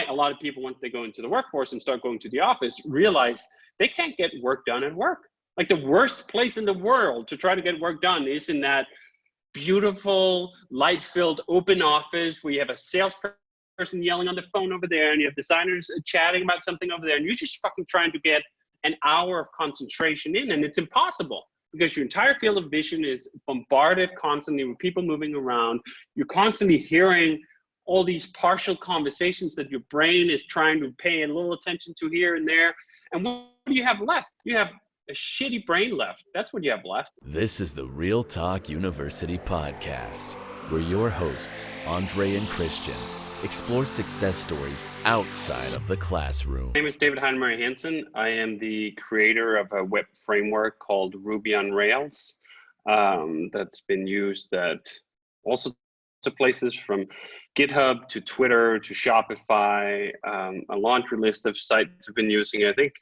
a lot of people, once they go into the workforce and start going to the office, realize they can't get work done at work. Like the worst place in the world to try to get work done is in that beautiful, light-filled open office where you have a salesperson yelling on the phone over there and you have designers chatting about something over there, and you're just fucking trying to get an hour of concentration in, and it's impossible because your entire field of vision is bombarded constantly with people moving around. You're constantly hearing all these partial conversations that your brain is trying to pay a little attention to here and there. And what do you have left? You have a shitty brain left. That's what you have left. This is the Real Talk University podcast, where your hosts, Andre and Christian, explore success stories outside of the classroom. My name is David Heinemeier Hansson. I am the creator of a web framework called rubyonrails that's been used at all sorts of places, from GitHub to Twitter to Shopify. A laundry list of sites have been using, I think,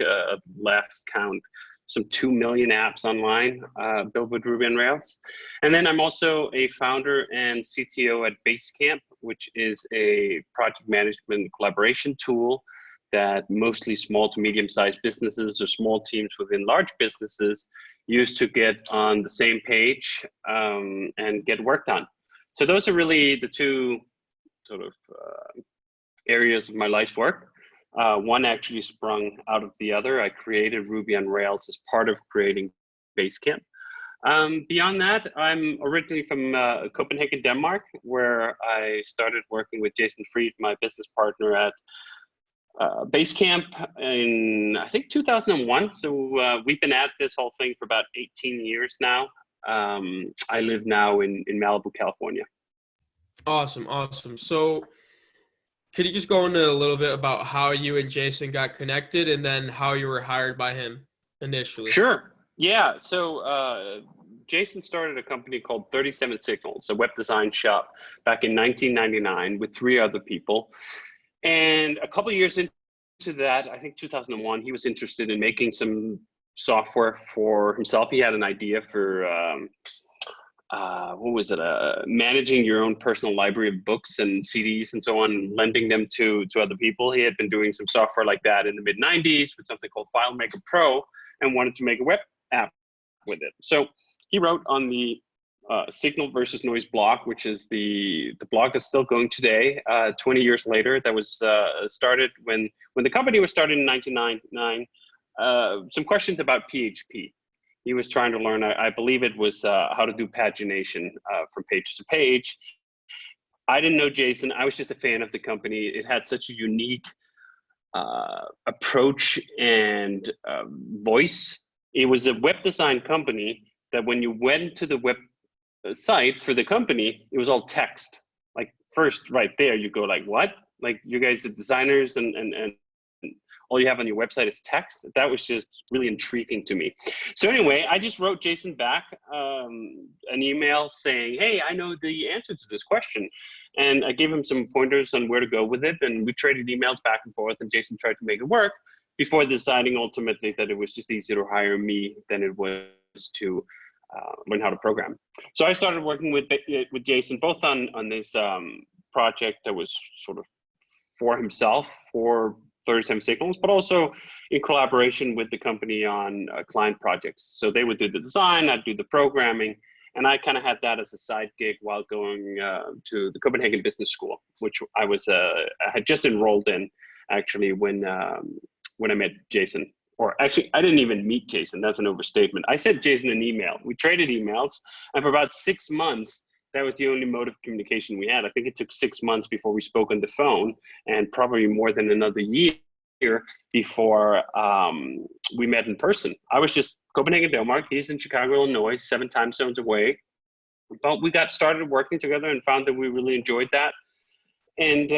last count, some 2 million apps online built with Ruby on Rails. And then I'm also a founder and CTO at Basecamp, which is a project management collaboration tool that mostly small to medium-sized businesses or small teams within large businesses use to get on the same page and get work done. So those are really the two sort of areas of my life's work. One actually sprung out of the other. I created Ruby on Rails as part of creating Basecamp. Beyond that, I'm originally from Copenhagen, Denmark, where I started working with Jason Fried, my business partner at Basecamp in, I think, 2001. So we've been at this whole thing for about 18 years now. I live now in Malibu, California. Awesome. So could you just go into a little bit about how you and Jason got connected and then how you were hired by him initially? Sure. Yeah. So Jason started a company called 37 Signals, a web design shop, back in 1999 with 3 other people. And a couple of years into that, I think 2001, he was interested in making some software for himself. He had an idea for managing your own personal library of books and CDs and so on, lending them to other people. He had been doing some software like that in the mid 90s with something called FileMaker Pro and wanted to make a web app with it. So he wrote on the Signal versus Noise blog, which is the blog that's still going today, 20 years later. That was started when the company was started in 1999. Some questions about PHP. He was trying to learn, I believe it was how to do pagination from page to page. I didn't know Jason. I was just a fan of the company. It had such a unique approach and voice. It was a web design company that when you went to the web site for the company, it was all text. Like first right there, you go like, what? Like you guys are designers and all you have on your website is text? That was just really intriguing to me. So anyway, I just wrote Jason back an email saying, hey, I know the answer to this question. And I gave him some pointers on where to go with it. And we traded emails back and forth, and Jason tried to make it work before deciding ultimately that it was just easier to hire me than it was to learn how to program. So I started working with Jason, both on this project that was sort of for himself, for 37 Signals, but also in collaboration with the company on client projects. So they would do the design, I'd do the programming, and I kind of had that as a side gig while going to the Copenhagen Business School, which I had just enrolled in actually when I met Jason. Or actually, I didn't even meet Jason. That's an overstatement. I sent Jason an email. We traded emails, and for about 6 months, that was the only mode of communication we had. I think it took 6 months before we spoke on the phone, and probably more than another year before we met in person. I was just Copenhagen, Denmark. He's in Chicago, Illinois, 7 time zones away. But we got started working together and found that we really enjoyed that, and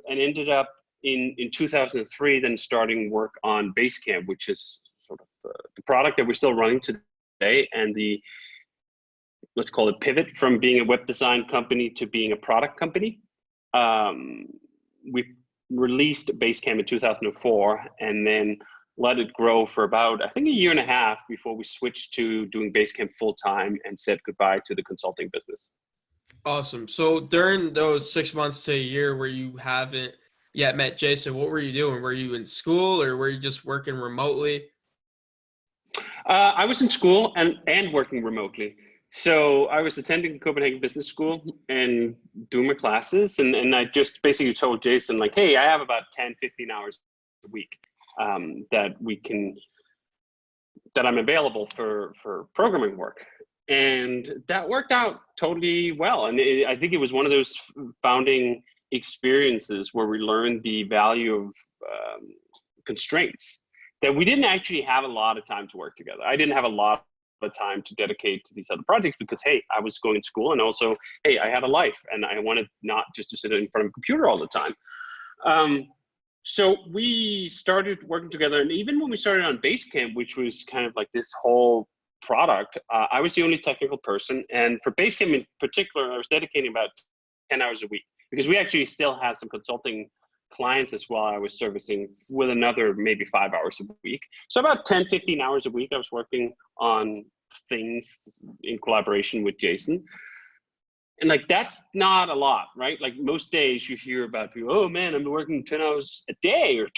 ended up in 2003 then starting work on Basecamp, which is sort of the product that we're still running today, and the, let's call it, pivot from being a web design company to being a product company. We released Basecamp in 2004 and then let it grow for about, I think, a year and a half before we switched to doing Basecamp full time and said goodbye to the consulting business. Awesome. So during those 6 months to a year where you haven't met Jason, what were you doing? Were you in school or were you just working remotely? I was in school and working remotely. So I was attending Copenhagen Business School and doing my classes. And I just basically told Jason, like, hey, I have about 10, 15 hours a week that I'm available for programming work. And that worked out totally well. And I think it was one of those founding experiences where we learned the value of constraints, that we didn't actually have a lot of time to work together. I didn't have a lot of time to dedicate to these other projects because, hey, I was going to school, and also, hey, I had a life and I wanted not just to sit in front of a computer all the time. So we started working together. And even when we started on Basecamp, which was kind of like this whole product, I was the only technical person. And for Basecamp in particular, I was dedicating about 10 hours a week because we actually still had some consulting clients as well I was servicing with another maybe 5 hours a week. So about 10, 15 hours a week, I was working on things in collaboration with Jason. And like, that's not a lot, right? Like most days you hear about people, oh man, I'm working 10 hours a day or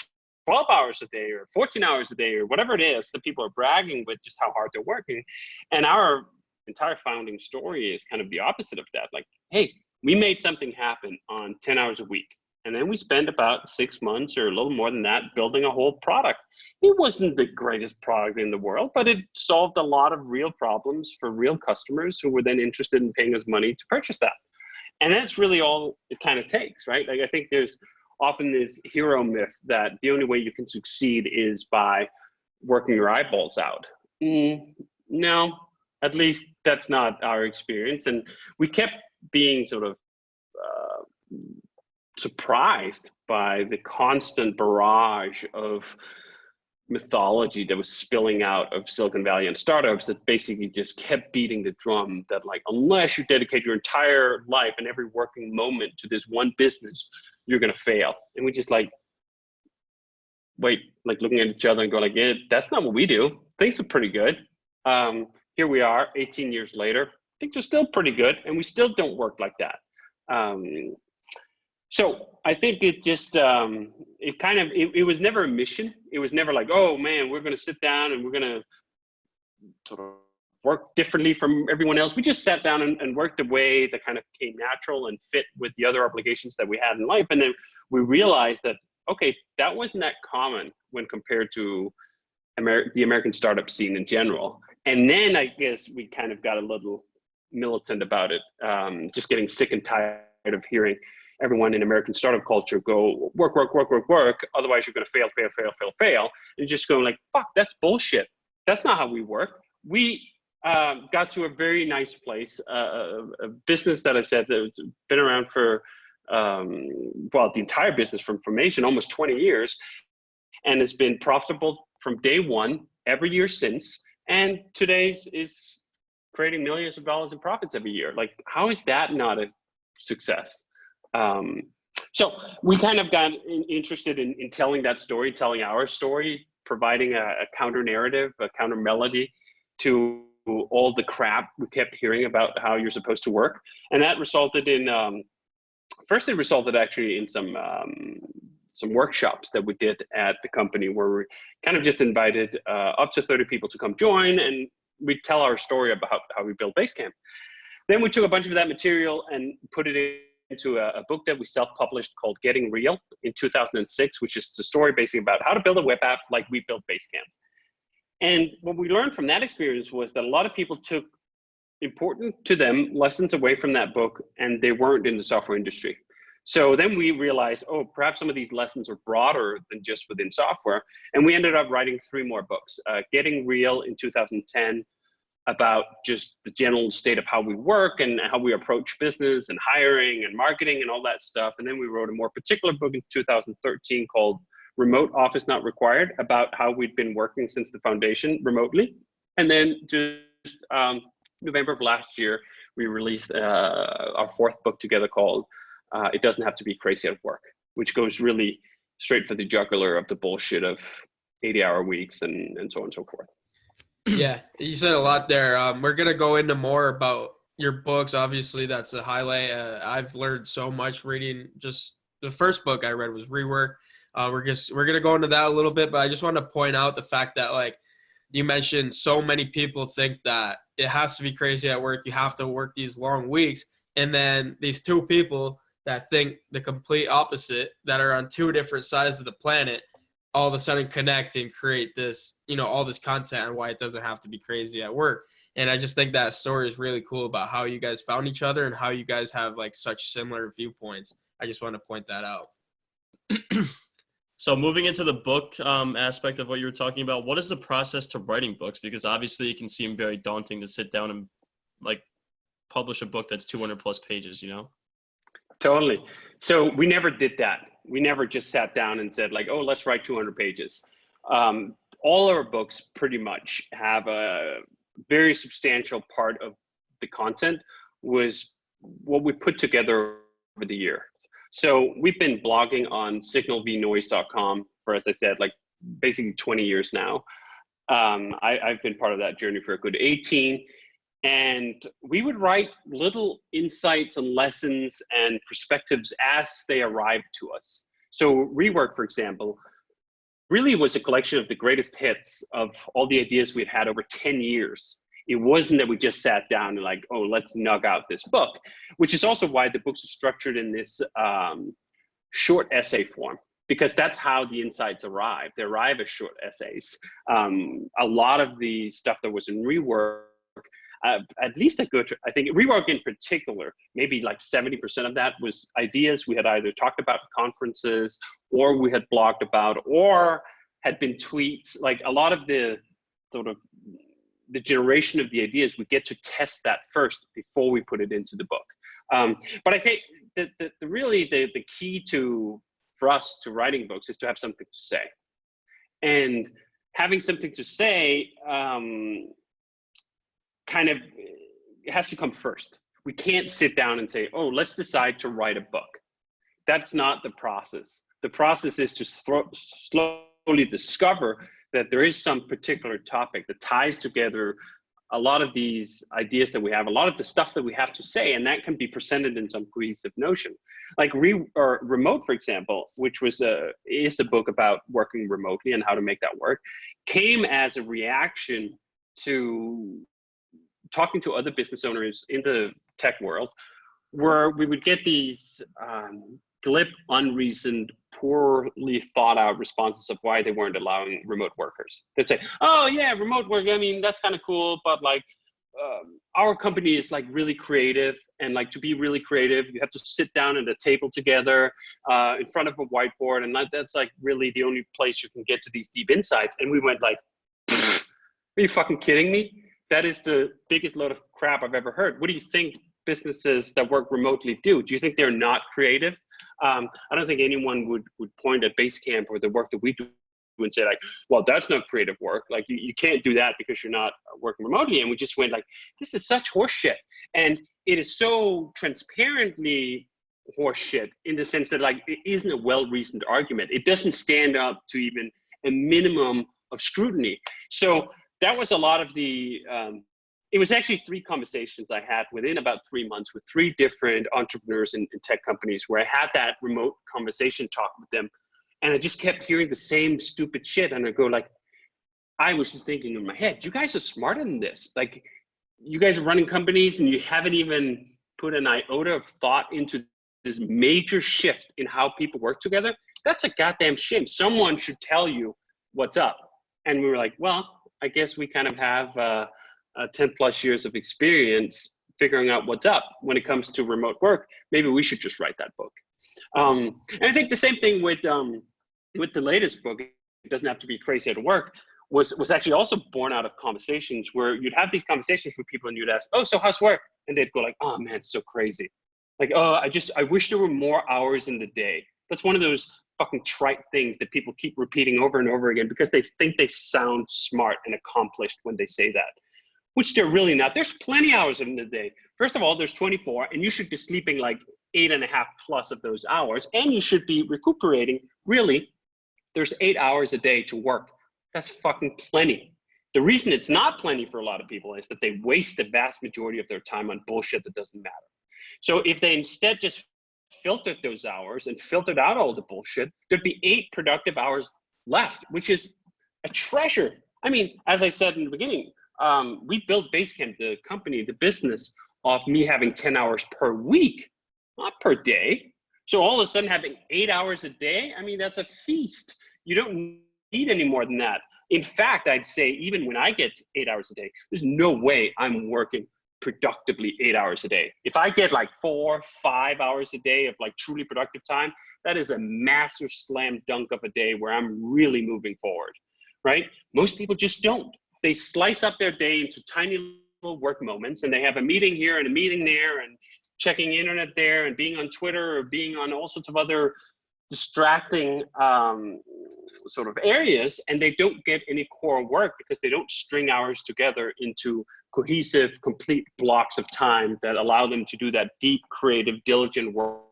12 hours a day or 14 hours a day or whatever it is that people are bragging with just how hard they're working. And our entire founding story is kind of the opposite of that. Like, hey, we made something happen on 10 hours a week. And then we spent about 6 months or a little more than that building a whole product. It wasn't the greatest product in the world, but it solved a lot of real problems for real customers who were then interested in paying us money to purchase that. And that's really all it kind of takes, right? Like, I think there's often this hero myth that the only way you can succeed is by working your eyeballs out. No, at least that's not our experience. And we kept being sort of surprised by the constant barrage of mythology that was spilling out of Silicon Valley and startups that basically just kept beating the drum that, like, unless you dedicate your entire life and every working moment to this one business, you're going to fail. And we just like, wait, like looking at each other and go like, yeah, that's not what we do. Things are pretty good. Here we are 18 years later. Things are still pretty good. And we still don't work like that. So I think it just, it was never a mission. It was never like, oh man, we're going to sit down and we're going to sort of work differently from everyone else. We just sat down and worked a way that kind of came natural and fit with the other obligations that we had in life. And then we realized that, okay, that wasn't that common when compared to the American startup scene in general. And then I guess we kind of got a little militant about it, just getting sick and tired of hearing everyone in American startup culture go work, otherwise you're going to fail. And just going like, fuck, that's bullshit. That's not how we work. We got to a very nice place, a business that I said that has been around for, the entire business from formation, almost 20 years, and it's been profitable from day one, every year since, and today's is creating millions of dollars in profits every year. Like, how is that not a success? So we kind of got interested in telling that story, telling our story, providing a counter narrative, a counter melody to all the crap we kept hearing about how you're supposed to work. And that resulted in, first it resulted actually in some workshops that we did at the company where we kind of just invited up to 30 people to come join, and we tell our story about how we built Basecamp. Then we took a bunch of that material and put it into a book that we self-published called Getting Real in 2006, which is the story basically about how to build a web app like we built Basecamp. And what we learned from that experience was that a lot of people took important to them lessons away from that book, and they weren't in the software industry. So then we realized, oh, perhaps some of these lessons are broader than just within software. And we ended up writing 3 more books. Getting Real in 2010, about just the general state of how we work and how we approach business and hiring and marketing and all that stuff. And then we wrote a more particular book in 2013 called Remote Office Not Required, about how we'd been working since the foundation remotely. And then just November of last year, we released our 4th book together called It Doesn't Have to Be Crazy at Work, which goes really straight for the jugular of the bullshit of 80-hour weeks and so on and so forth. Yeah, you said a lot there. We're going to go into more about your books. Obviously, that's a highlight. I've learned so much reading just the first book I read was Rework. We're going to go into that a little bit, but I just want to point out the fact that, like, you mentioned so many people think that it has to be crazy at work. You have to work these long weeks. And then these two people that think the complete opposite, that are on two different sides of the planet, all of a sudden connect and create this, all this content on why it doesn't have to be crazy at work. And I just think that story is really cool about how you guys found each other and how you guys have like such similar viewpoints. I just want to point that out. So moving into the book aspect of what you were talking about, what is the process to writing books? Because obviously it can seem very daunting to sit down and like publish a book that's 200 plus pages, Totally. So we never did that. We never just sat down and said like, oh, let's write 200 pages. All our books pretty much have a very substantial part of the content was what we put together over the year. So we've been blogging on signalvnoise.com for, as I said, like basically 20 years now. I've been part of that journey for a good 18. And we would write little insights and lessons and perspectives as they arrived to us. So Rework, for example, really was a collection of the greatest hits of all the ideas we'd had over 10 years. It wasn't that we just sat down and like, oh, let's knock out this book, which is also why the books are structured in this short essay form, because that's how the insights arrive. They arrive as short essays. A lot of the stuff that was in Rework, at least I think Rework in particular, maybe like 70% of that was ideas we had either talked about at conferences or we had blogged about or had been tweets. Like a lot of the sort of the generation of the ideas, we get to test that first before we put it into the book. But I think that the key for us to writing books is to have something to say. And having something to say kind of has to come first. We can't sit down and say, oh, let's decide to write a book. That's not the process. The process is to slowly discover that there is some particular topic that ties together a lot of these ideas that we have, a lot of the stuff that we have to say, and that can be presented in some cohesive notion. Like Remote, for example, which is a book about working remotely and how to make that work, came as a reaction to talking to other business owners in the tech world, where we would get these glib, unreasoned, poorly thought out responses of why they weren't allowing remote workers. They'd say, oh yeah, remote work, I mean, that's kind of cool, but like our company is like really creative, and like to be really creative, you have to sit down at a table together in front of a whiteboard, and that's like really the only place you can get to these deep insights. And we went like, are you fucking kidding me? That is the biggest load of crap I've ever heard. What do you think businesses that work remotely do? Do you think they're not creative? I don't think anyone would point at Basecamp or the work that we do and say like, well, that's not creative work. Like you can't do that because you're not working remotely. And we just went like, this is such horseshit. And it is so transparently horseshit in the sense that like, it isn't a well-reasoned argument. It doesn't stand up to even a minimum of scrutiny. So that was a lot of the, it was actually 3 conversations I had within about 3 months with 3 different entrepreneurs in tech companies where I had that remote conversation talk with them. And I just kept hearing the same stupid shit. And I go like, I was just thinking in my head, you guys are smarter than this. Like you guys are running companies and you haven't even put an iota of thought into this major shift in how people work together. That's a goddamn shame. Someone should tell you what's up. And we were like, well, I guess we kind of have 10 plus years of experience figuring out what's up when it comes to remote work. Maybe we should just write that book. And I think the same thing with the latest book, It Doesn't Have to Be Crazy at Work, was actually also born out of conversations where you'd have these conversations with people and you'd ask, oh, so how's work? And they'd go like, oh man, it's so crazy. Like, oh, I wish there were more hours in the day. That's one of those fucking trite things that people keep repeating over and over again because they think they sound smart and accomplished when they say that, which they're really not. There's plenty of hours in the day. First of all, there's 24, and you should be sleeping like 8.5 plus of those hours, and you should be recuperating. Really, there's 8 hours a day to work. That's fucking plenty. The reason it's not plenty for a lot of people is that they waste the vast majority of their time on bullshit that doesn't matter. So if they instead just filtered those hours and filtered out all the bullshit, there'd be 8 productive hours left, which is a treasure. I mean, as I said in the beginning, we built Basecamp, the company, the business, off me having 10 hours per week, not per day. So all of a sudden having 8 hours a day, I mean, that's a feast. You don't need any more than that. In fact, I'd say even when I get 8 hours a day, there's no way I'm working productively 8 hours a day. If I get like 4, 5 hours a day of like truly productive time, that is a massive slam dunk of a day where I'm really moving forward, right? Most people just don't. They slice up their day into tiny little work moments, and they have a meeting here and a meeting there and checking internet there and being on Twitter or being on all sorts of other distracting sort of areas, and they don't get any core work because they don't string hours together into cohesive, complete blocks of time that allow them to do that deep, creative, diligent work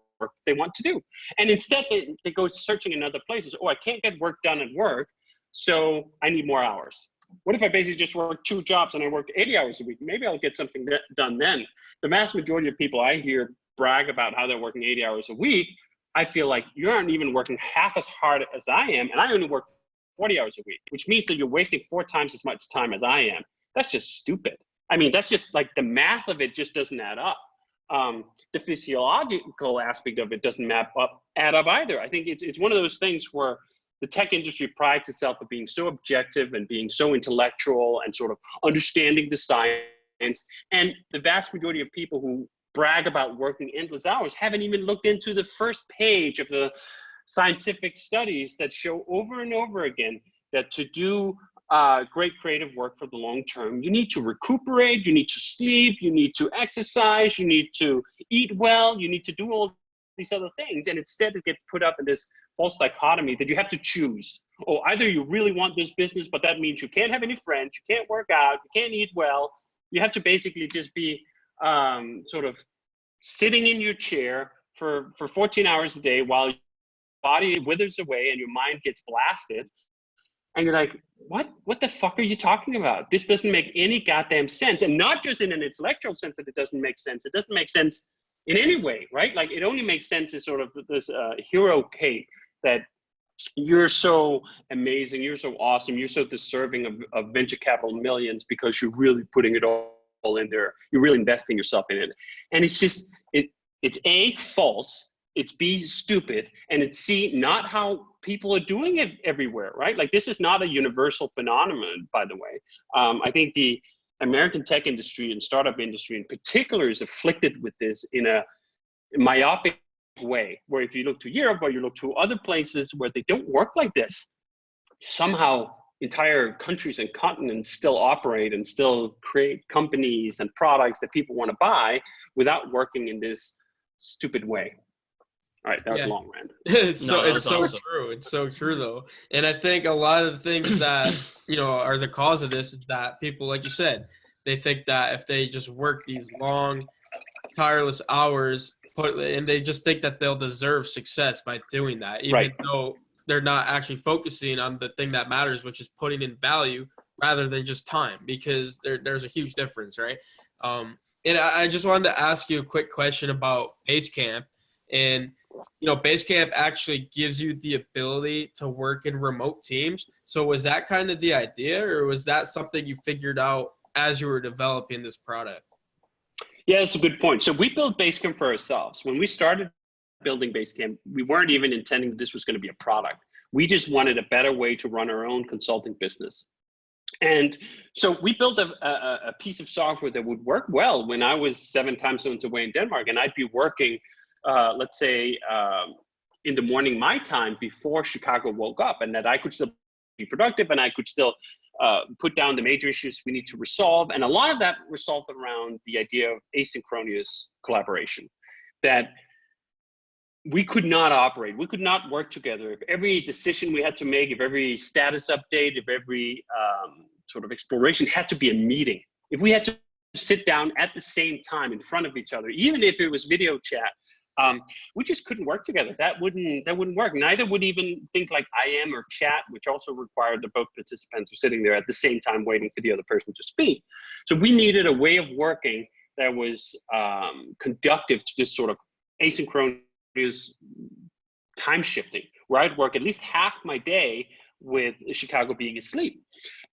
they want to do. And instead they go searching in other places. Oh, I can't get work done at work, so I need more hours. What if I basically just work 2 jobs and I work 80 hours a week? Maybe I'll get something done then. The vast majority of people I hear brag about how they're working 80 hours a week. I feel like you aren't even working half as hard as I am, and I only work 40 hours a week, which means that you're wasting 4 times as much time as I am. That's just stupid. I mean, that's just like the math of it just doesn't add up. The physiological aspect of it doesn't add up either. I think it's one of those things where the tech industry prides itself on being so objective and being so intellectual and sort of understanding the science. And the vast majority of people who brag about working endless hours haven't even looked into the first page of the scientific studies that show over and over again that to do great creative work for the long term, you need to recuperate, you need to sleep, you need to exercise, you need to eat well, you need to do all these other things. And instead it gets put up in this false dichotomy that you have to choose. Oh, either you really want this business, but that means you can't have any friends, you can't work out, you can't eat well. You have to basically just be sort of sitting in your chair for 14 hours a day while your body withers away and your mind gets blasted. And you're like, what the fuck are you talking about? This doesn't make any goddamn sense. And not just in an intellectual sense that it doesn't make sense. It doesn't make sense in any way, right? Like it only makes sense as sort of this hero cape that you're so amazing, you're so awesome, you're so deserving of venture capital millions because you're really putting it all in there. You're really investing yourself in it. And it's just, it's A, false, it's B, stupid, and it's C, not how people are doing it everywhere, right? Like this is not a universal phenomenon, by the way. I think the American tech industry and startup industry in particular is afflicted with this in a myopic way, where if you look to Europe or you look to other places where they don't work like this, somehow entire countries and continents still operate and still create companies and products that people want to buy without working in this stupid way. All right, that was a long rant. It's so true. It's so true though. And I think a lot of the things that, are the cause of this is that people, like you said, they think that if they just work these long, tireless hours, and they just think that they'll deserve success by doing that, even though they're not actually focusing on the thing that matters, which is putting in value rather than just time, because there's a huge difference, right? And I just wanted to ask you a quick question about Basecamp. And, Basecamp actually gives you the ability to work in remote teams. So was that kind of the idea, or was that something you figured out as you were developing this product? Yeah, that's a good point. So we built Basecamp for ourselves. When we started building Basecamp, we weren't even intending that this was going to be a product. We just wanted a better way to run our own consulting business. And so we built a piece of software that would work well when I was 7 time zones away in Denmark, and I'd be working, let's say, in the morning my time before Chicago woke up, and that I could still be productive and I could still put down the major issues we need to resolve. And a lot of that resolved around the idea of asynchronous collaboration, that we could not operate, we could not work together if every decision we had to make, if every status update, if every sort of exploration had to be a meeting. If we had to sit down at the same time in front of each other, even if it was video chat, we just couldn't work together. That wouldn't work. Neither would even think like IM or chat, which also required that both participants are sitting there at the same time waiting for the other person to speak. So we needed a way of working that was conductive to this sort of asynchronous asynchronous time shifting, where I'd work at least half my day with Chicago being asleep.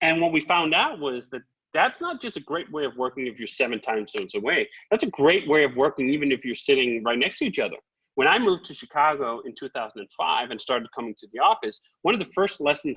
And what we found out was that that's not just a great way of working if you're 7 time zones away. That's a great way of working even if you're sitting right next to each other. When I moved to Chicago in 2005 and started coming to the office, one of the first lessons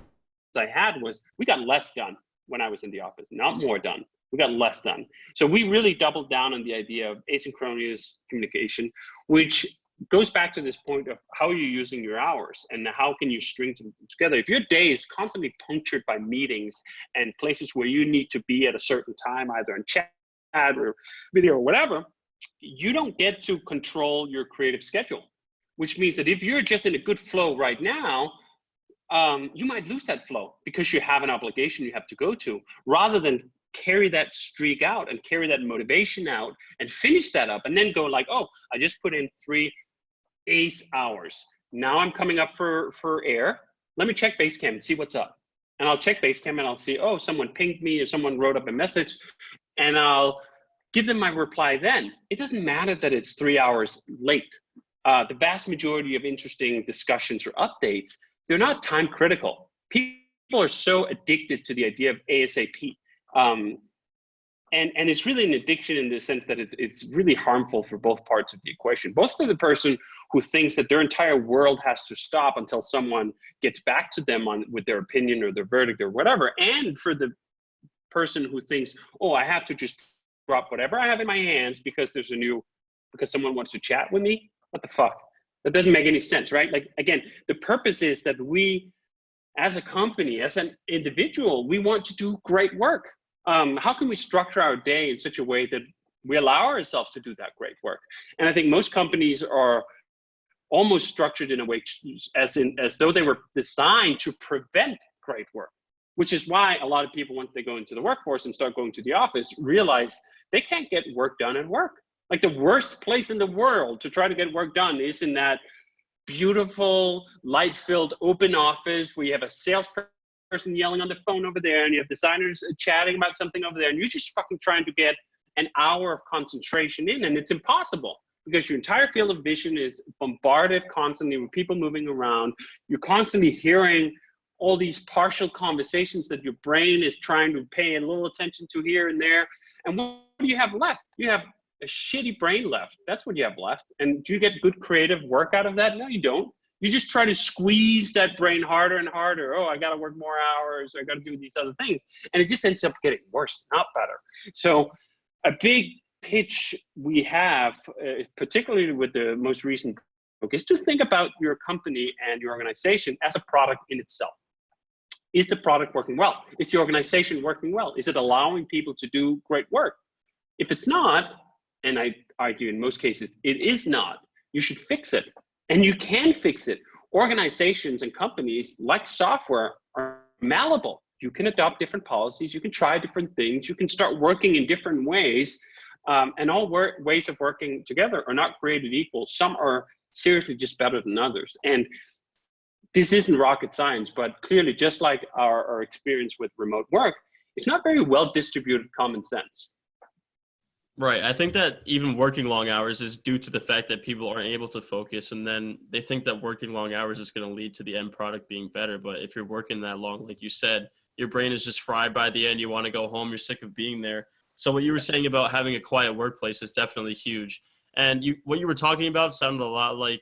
I had was we got less done when I was in the office, not more done. We got less done. So we really doubled down on the idea of asynchronous communication, which goes back to this point of how you're using your hours and how can you string them together. If your day is constantly punctured by meetings and places where you need to be at a certain time, either in chat or video or whatever, you don't get to control your creative schedule, which means that if you're just in a good flow right now, you might lose that flow because you have an obligation you have to go to, rather than carry that streak out and carry that motivation out and finish that up and then go like, oh, I just put in 3 ace hours. Now I'm coming up for air. Let me check Basecamp and see what's up. And I'll check Basecamp and I'll see, oh, someone pinged me or someone wrote up a message, and I'll give them my reply then. It doesn't matter that it's 3 hours late. The vast majority of interesting discussions or updates, they're not time critical. People are so addicted to the idea of ASAP. And it's really an addiction in the sense that it's really harmful for both parts of the equation, both for the person who thinks that their entire world has to stop until someone gets back to them with their opinion or their verdict or whatever, and for the person who thinks, oh, I have to just drop whatever I have in my hands because because someone wants to chat with me. What the fuck? That doesn't make any sense, right? Like, again, the purpose is that we, as a company, as an individual, we want to do great work. How can we structure our day in such a way that we allow ourselves to do that great work? And I think most companies are almost structured in a way as though they were designed to prevent great work, which is why a lot of people, once they go into the workforce and start going to the office, realize they can't get work done at work. Like, the worst place in the world to try to get work done is in that beautiful, light-filled open office where you have a salesperson yelling on the phone over there and you have designers chatting about something over there, and you're just fucking trying to get an hour of concentration in, and it's impossible because your entire field of vision is bombarded constantly with people moving around. You're constantly hearing all these partial conversations that your brain is trying to pay a little attention to here and there. And what do you have left? You have a shitty brain left. That's what you have left. And do you get good creative work out of that? No, you don't. You just try to squeeze that brain harder and harder. Oh, I got to work more hours. I got to do these other things. And it just ends up getting worse, not better. So a big pitch we have, particularly with the most recent book, is to think about your company and your organization as a product in itself. Is the product working well? Is the organization working well? Is it allowing people to do great work? If it's not, and I argue in most cases it is not, you should fix it. And you can fix it. Organizations and companies, like software, are malleable. You can adopt different policies. You can try different things. You can start working in different ways. And all ways of working together are not created equal. Some are seriously just better than others. And this isn't rocket science, but clearly, just like our experience with remote work, it's not very well distributed common sense. Right. I think that even working long hours is due to the fact that people aren't able to focus, and then they think that working long hours is going to lead to the end product being better. But if you're working that long, like you said, your brain is just fried by the end. You want to go home. You're sick of being there. So what you were saying about having a quiet workplace is definitely huge. And what you were talking about sounded a lot like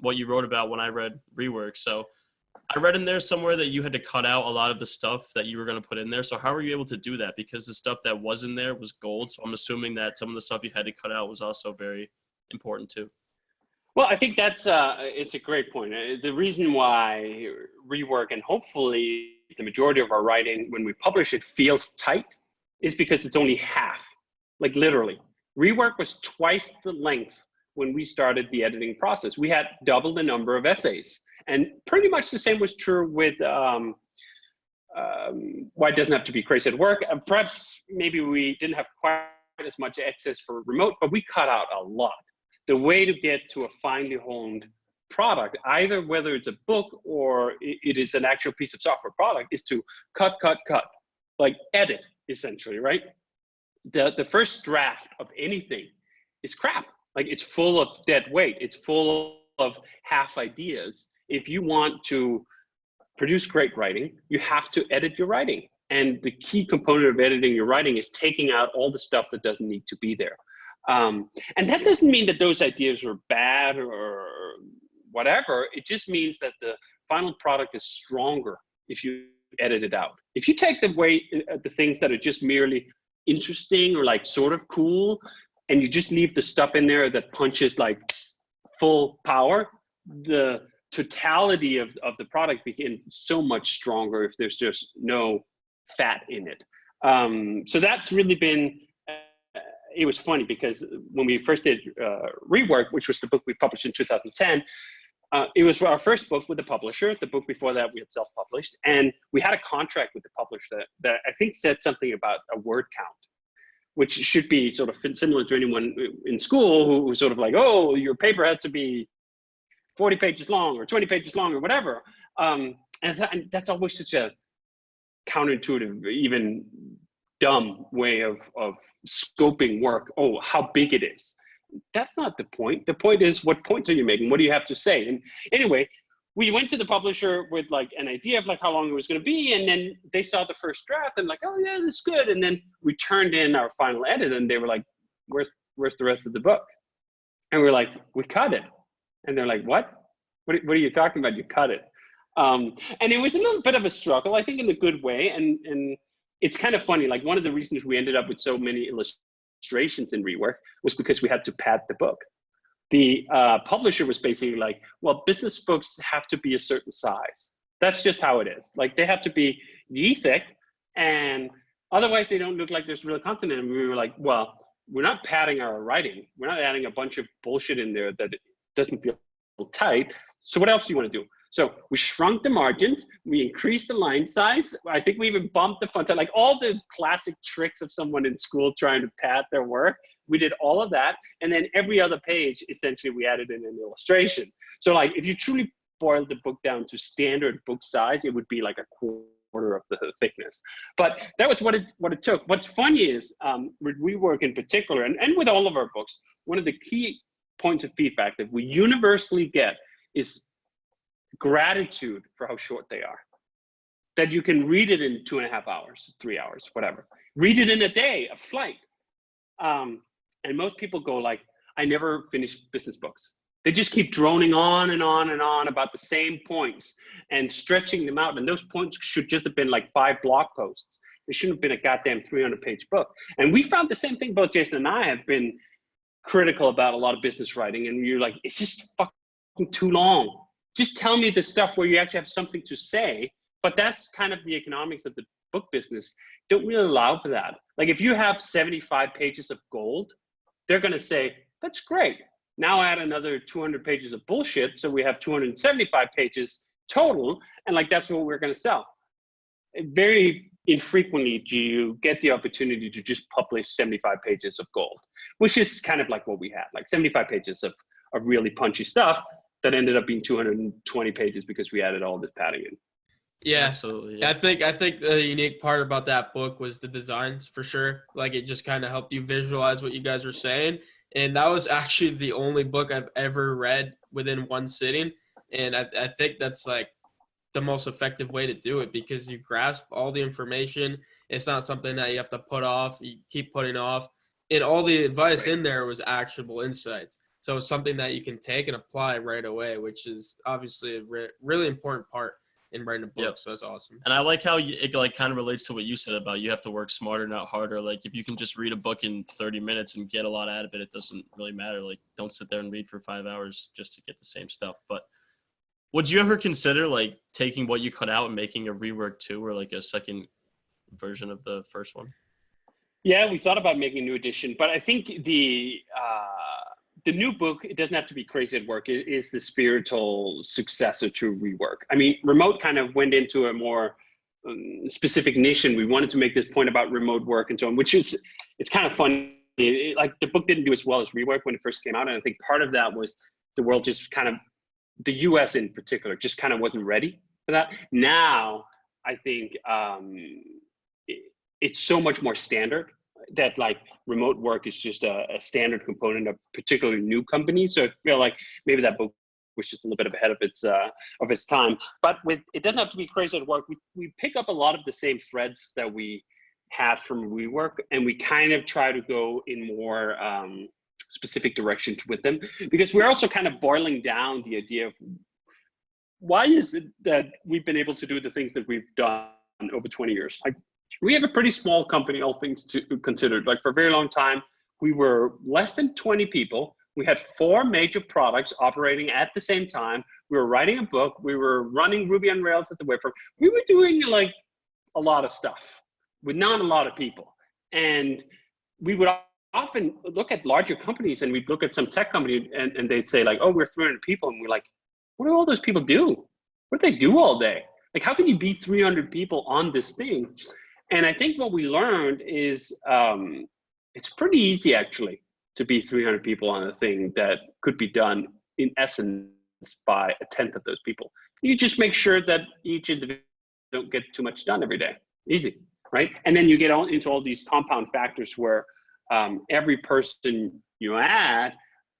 what you wrote about when I read Rework. So I read in there somewhere that you had to cut out a lot of the stuff that you were going to put in there. So how were you able to do that? Because the stuff that was in there was gold. So I'm assuming that some of the stuff you had to cut out was also very important too. Well, I think that's it's a great point. The reason why Rework, and hopefully the majority of our writing when we publish it, feels tight is because it's only half, like literally. Rework was twice the length when we started the editing process. We had double the number of essays. And pretty much the same was true with Why It Doesn't Have to Be Crazy at Work. Perhaps maybe we didn't have quite as much access for remote, but we cut out a lot. The way to get to a finely honed product, either whether it's a book or it is an actual piece of software product, is to cut, like edit, essentially, right? The first draft of anything is crap. Like, it's full of dead weight. It's full of half ideas. If you want to produce great writing, you have to edit your writing. And the key component of editing your writing is taking out all the stuff that doesn't need to be there. And that doesn't mean that those ideas are bad or whatever. It just means that the final product is stronger if you edit it out. If you take away the things that are just merely interesting or like sort of cool, and you just leave the stuff in there that punches like full power, the totality of the product became so much stronger if there's just no fat in it. So that's really been, it was funny because when we first did Rework, which was the book we published in 2010, it was our first book with the publisher. The book before that we had self-published, and we had a contract with the publisher that I think said something about a word count, which should be sort of similar to anyone in school who's sort of like, oh, your paper has to be 40 pages long or 20 pages long or whatever. And that's always such a counterintuitive, even dumb way of scoping work. Oh, how big it is. That's not the point. The point is, what points are you making? What do you have to say? And anyway, we went to the publisher with like an idea of like how long it was going to be, and then they saw the first draft and like, oh yeah, that's good. And then we turned in our final edit, and they were like, where's the rest of the book? And we're like, we cut it. And they're like, what are you talking about? You cut it. And it was a little bit of a struggle, I think, in a good way. And it's kind of funny. Like, one of the reasons we ended up with so many illustrations in Rework was because we had to pad the book. The publisher was basically like, well, business books have to be a certain size. That's just how it is. Like, they have to be knee thick, and otherwise they don't look like there's real content in them. And we were like, well, we're not padding our writing. We're not adding a bunch of bullshit in there that doesn't feel tight. So what else do you want to do? So we shrunk the margins, we increased the line size. I think we even bumped the font size, like all the classic tricks of someone in school trying to pad their work. We did all of that. And then every other page, essentially, we added in an illustration. So like, if you truly boiled the book down to standard book size, it would be like a quarter of the thickness. But that was what it took. What's funny is with Rework in particular, and with all of our books, one of the key points of feedback that we universally get is gratitude for how short they are. That you can read it in 2.5 hours, 3 hours, whatever. Read it in a day, a flight. And most people go like, I never finish business books. They just keep droning on and on and on about the same points and stretching them out. And those points should just have been like 5 blog posts. It shouldn't have been a goddamn 300-page book. And we found the same thing, both Jason and I have been critical about a lot of business writing. And you're like, it's just fucking too long. Just tell me the stuff where you actually have something to say. But that's kind of the economics of the book business. Don't really allow for that. Like, if you have 75 pages of gold, they're going to say, that's great. Now add another 200 pages of bullshit. So we have 275 pages total. And like, that's what we're going to sell. Very infrequently do you get the opportunity to just publish 75 pages of gold, which is kind of like what we had, like 75 pages of really punchy stuff that ended up being 220 pages because we added all this padding in. Yeah, absolutely. Yeah. I think the unique part about that book was the designs, for sure. Like, it just kind of helped you visualize what you guys were saying. And that was actually the only book I've ever read within one sitting. And I think that's like the most effective way to do it, because you grasp all the information. It's not something that you have to put off. You keep putting off. And all the advice in there was actionable insights. So it's something that you can take and apply right away, which is obviously a really important part in writing a book. Yep. So that's awesome. And I like how it like kind of relates to what you said about you have to work smarter, not harder. Like, if you can just read a book in 30 minutes and get a lot out of it, it doesn't really matter. Like, don't sit there and read for 5 hours just to get the same stuff. But would you ever consider like taking what you cut out and making a rework 2 or like a second version of the first one? Yeah, we thought about making a new edition, but I think the new book, it doesn't have to be crazy at work. It is the spiritual successor to Rework. I mean, Remote kind of went into a more specific niche, and we wanted to make this point about remote work and so on, which is, it's kind of funny. Like, the book didn't do as well as Rework when it first came out. And I think part of that was the world just kind of, the US in particular, just kind of wasn't ready for that. Now, I think it's so much more standard that like remote work is just a standard component of particularly new companies. So I feel like maybe that book was just a little bit ahead of its time. But it doesn't have to be crazy at work. We pick up a lot of the same threads that we had from rework, and we kind of try to go in more specific directions with them, because we're also kind of boiling down the idea of why is it that we've been able to do the things that we've done over 20 years. Like, we have a pretty small company, all things considered. Like, for a very long time, we were less than 20 people. We had 4 major products operating at the same time. We were writing a book. We were running Ruby on Rails at the web front. We were doing like a lot of stuff with not a lot of people. And we would often look at larger companies, and we'd look at some tech company, and they'd say like, oh, we're 300 people. And we're like, what do all those people do? What do they do all day? Like, how can you be 300 people on this thing? And I think what we learned is it's pretty easy actually to be 300 people on a thing that could be done in essence by a 1/10 of those people. You just make sure that each individual don't get too much done every day. Easy, right? And then you get into all these compound factors where every person you add,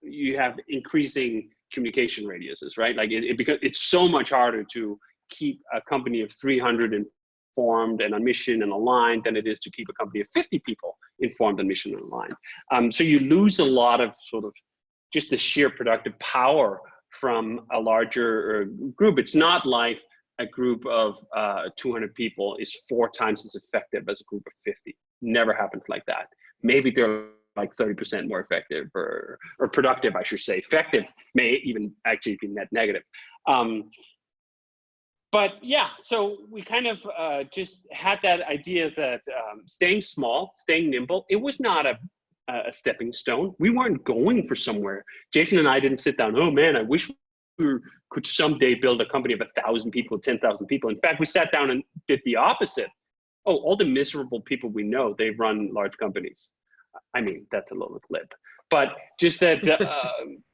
you have increasing communication radiuses, right? Like, because it's so much harder to keep a company of 300 informed and on mission and aligned than it is to keep a company of 50 people informed on mission and aligned. So you lose a lot of sort of just the sheer productive power from a larger group. It's not like a group of 200 people is 4 times as effective as a group of 50. Never happens like that. Maybe they're like 30% more effective or productive, I should say. Effective may even actually be net negative. But yeah, so we kind of just had that idea that staying small, staying nimble, it was not a stepping stone. We weren't going for somewhere. Jason and I didn't sit down, oh man, I wish we could someday build a company of 1,000 people, 10,000 people. In fact, we sat down and did the opposite. Oh, all the miserable people we know, they run large companies. I mean, that's a little glib, but just that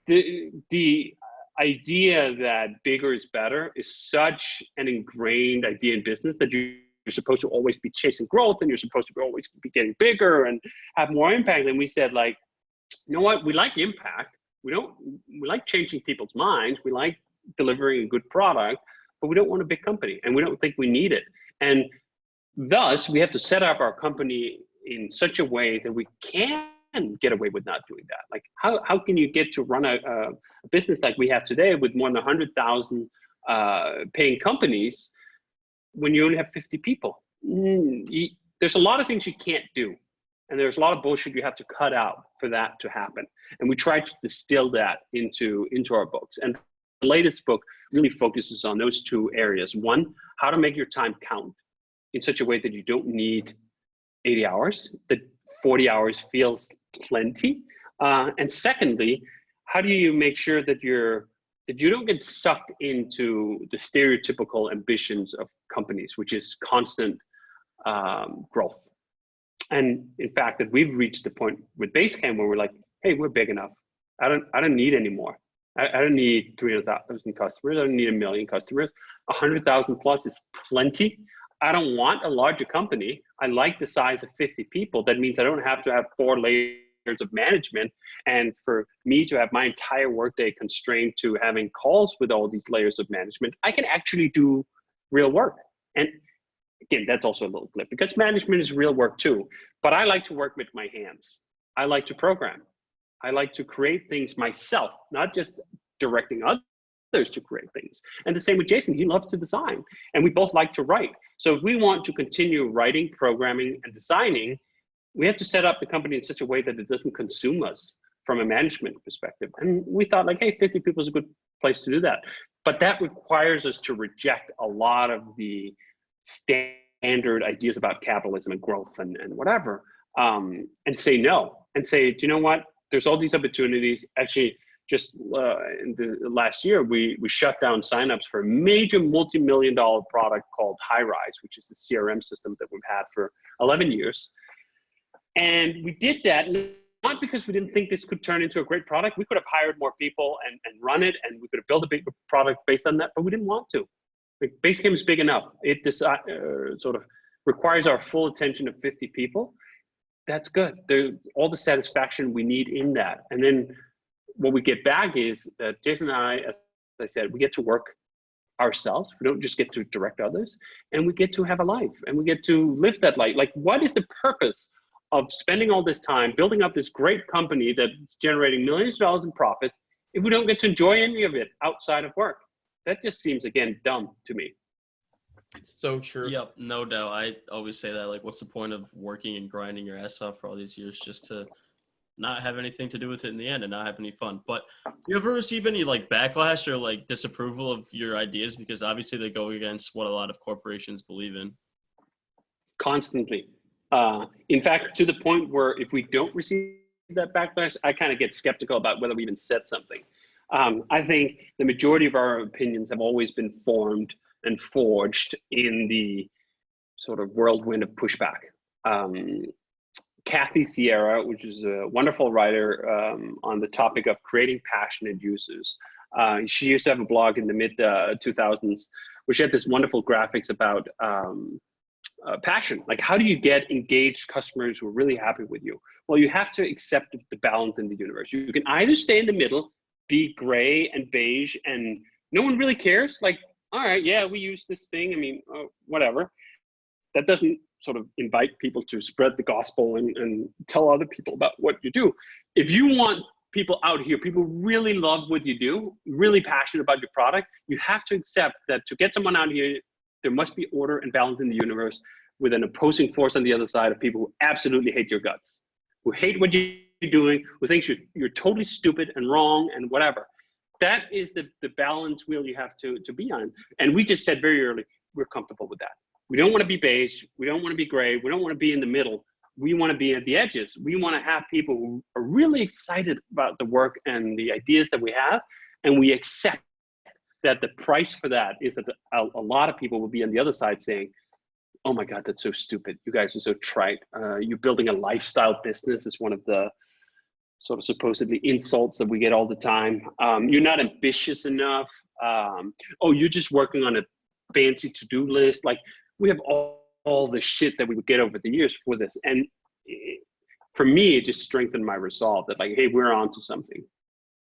the idea that bigger is better is such an ingrained idea in business that you're supposed to always be chasing growth, and you're supposed to always be getting bigger and have more impact. And we said, like, you know what? We like impact. We like changing people's minds. We like delivering a good product, but we don't want a big company, and we don't think we need it. And thus, we have to set up our company in such a way that we can get away with not doing that. Like, how can you get to run a business like we have today with more than 100,000 paying companies when you only have 50 people? There's a lot of things you can't do, and there's a lot of bullshit you have to cut out for that to happen. And we try to distill that into our books. And the latest book really focuses on those 2 areas. One, how to make your time count in such a way that you don't need 80 hours, that 40 hours feels plenty. And secondly, how do you make sure that you don't get sucked into the stereotypical ambitions of companies, which is constant growth. And in fact, that we've reached the point with Basecamp where we're like, hey, we're big enough. I don't need any more. I don't need 300,000 customers. I don't need 1 million customers. 100,000 plus is plenty. I don't want a larger company. I like the size of 50 people. That means I don't have to have 4 layers of management. And for me to have my entire workday constrained to having calls with all these layers of management, I can actually do real work. And again, that's also a little clip, because management is real work too. But I like to work with my hands. I like to program. I like to create things myself, not just directing others to create things. And the same with Jason, he loves to design, and we both like to write. So if we want to continue writing, programming, and designing, we have to set up the company in such a way that it doesn't consume us from a management perspective. And we thought, like, hey, 50 people is a good place to do that. But that requires us to reject a lot of the standard ideas about capitalism and growth and whatever, and say no, and say, do you know what? There's all these opportunities. Actually, just in the last year, we shut down signups for a major multi-million-dollar product called Highrise, which is the CRM system that we've had for 11 years. And we did that not because we didn't think this could turn into a great product. We could have hired more people and run it, and we could have built a big product based on that, but we didn't want to. Like, Basecamp is big enough. It sort of requires our full attention of 50 people. That's good. There's all the satisfaction we need in that. And then what we get back is that Jason and I, as I said, we get to work ourselves. We don't just get to direct others, and we get to have a life, and we get to live that life. Like, what is the purpose of spending all this time building up this great company that's generating millions of dollars in profits if we don't get to enjoy any of it outside of work? That just seems, again, dumb to me. So true. Yep, no doubt. I always say that, like, what's the point of working and grinding your ass off for all these years just to not have anything to do with it in the end and not have any fun? But do you ever receive any like backlash or like disapproval of your ideas? Because obviously they go against what a lot of corporations believe in. Constantly. In fact, to the point where if we don't receive that backlash, I kind of get skeptical about whether we even said something. I think the majority of our opinions have always been formed and forged in the sort of whirlwind of pushback. Kathy Sierra, which is a wonderful writer on the topic of creating passionate users. She used to have a blog in the mid 2000s where she had this wonderful graphics about passion. Like, how do you get engaged customers who are really happy with you? Well, you have to accept the balance in the universe. You can either stay in the middle, be gray and beige, and no one really cares. Like, all right, yeah, we use this thing. I mean, whatever. That doesn't sort of invite people to spread the gospel and tell other people about what you do. If you want people out here, people really love what you do, really passionate about your product, you have to accept that to get someone out here, there must be order and balance in the universe with an opposing force on the other side of people who absolutely hate your guts, who hate what you're doing, who thinks you're totally stupid and wrong and whatever. That is the balance wheel you have to be on. And we just said very early, we're comfortable with that. We don't want to be beige. We don't want to be gray. We don't want to be in the middle. We want to be at the edges. We want to have people who are really excited about the work and the ideas that we have. And we accept that the price for that is that a lot of people will be on the other side saying, oh my God, that's so stupid. You guys are so trite. You're building a lifestyle business is one of the sort of supposedly insults that we get all the time. You're not ambitious enough. Oh, you're just working on a fancy to-do list. Like, we have all the shit that we would get over the years for this. And for me, it just strengthened my resolve that, like, hey, we're on to something.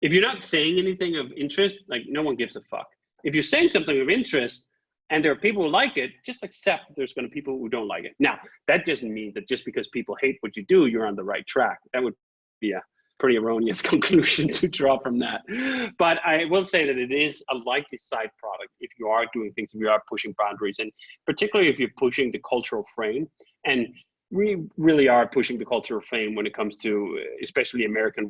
If you're not saying anything of interest, like, no one gives a fuck. If you're saying something of interest and there are people who like it, just accept there's going to be people who don't like it. Now, that doesn't mean that just because people hate what you do, you're on the right track. That would be a pretty erroneous conclusion to draw from that. But I will say that it is a likely side product if you are doing things, if you are pushing boundaries, and particularly if you're pushing the cultural frame. And we really are pushing the cultural frame when it comes to especially American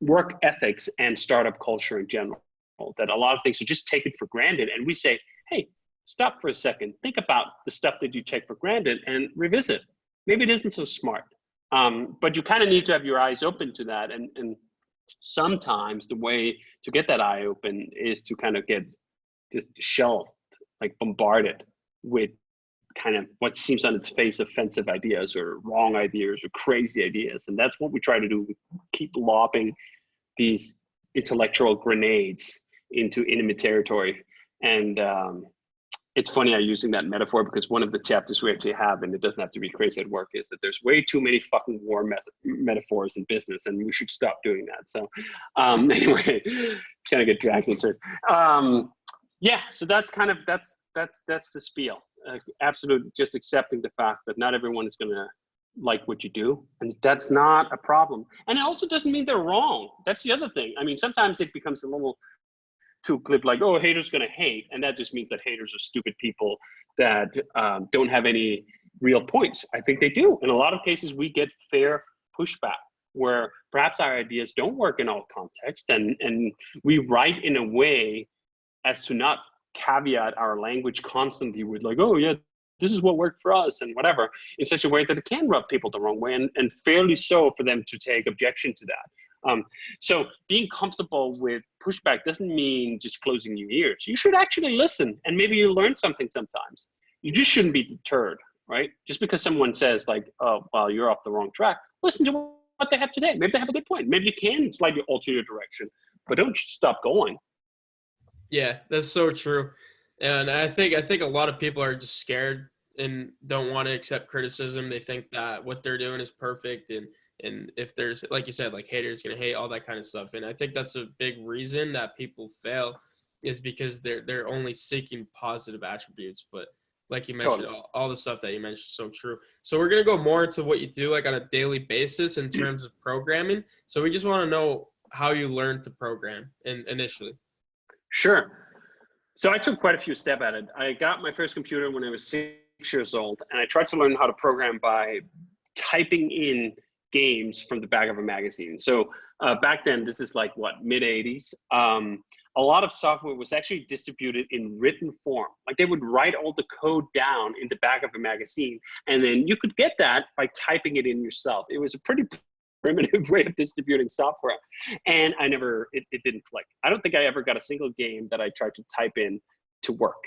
work ethics and startup culture in general, that a lot of things are just taken for granted. And we say, hey, stop for a second, think about the stuff that you take for granted and revisit. Maybe it isn't so smart. But you kind of need to have your eyes open to that. And sometimes the way to get that eye open is to kind of get just shelved, like bombarded with kind of what seems on its face offensive ideas or wrong ideas or crazy ideas. And that's what we try to do. We keep lobbing these intellectual grenades into enemy territory. And it's funny I'm using that metaphor because one of the chapters we actually have, and it doesn't have to be crazy at work, is that there's way too many fucking war metaphors in business, and we should stop doing that. So anyway, trying to get dragged into it. Yeah, so that's kind of that's the spiel. Absolute, just accepting the fact that not everyone is going to like what you do, and that's not a problem. And it also doesn't mean they're wrong. That's the other thing. I mean, sometimes it becomes a little too glib, like, oh, haters gonna hate, and that just means that haters are stupid people that don't have any real points. I think they do. In a lot of cases, we get fair pushback where perhaps our ideas don't work in all contexts, and we write in a way as to not caveat our language constantly with, like, oh yeah, this is what worked for us and whatever, in such a way that it can rub people the wrong way, and fairly so for them to take objection to that. So being comfortable with pushback doesn't mean just closing your ears. You should actually listen, and maybe you learn something sometimes. You just shouldn't be deterred, right? Just because someone says, like, oh, well, you're off the wrong track, listen to what they have today. Maybe they have a good point. Maybe you can slightly alter your direction, but don't stop going. Yeah, that's so true. And I think a lot of people are just scared and don't want to accept criticism. They think that what they're doing is perfect, and And if there's, like you said, like haters gonna hate, all that kind of stuff. And I think that's a big reason that people fail, is because they're only seeking positive attributes. But like you mentioned, Totally. all the stuff that you mentioned is so true. So we're gonna go more into what you do like on a daily basis in terms of programming. So we just want to know how you learned to program initially. Sure. So I took quite a few steps at it. I got my first computer when I was 6 years old, and I tried to learn how to program by typing in games from the back of a magazine. So back then, this is like what, mid 80s. A lot of software was actually distributed in written form. Like they would write all the code down in the back of a magazine, and then you could get that by typing it in yourself. It was a pretty primitive way of distributing software, and it didn't click. I don't think I ever got a single game that I tried to type in to work.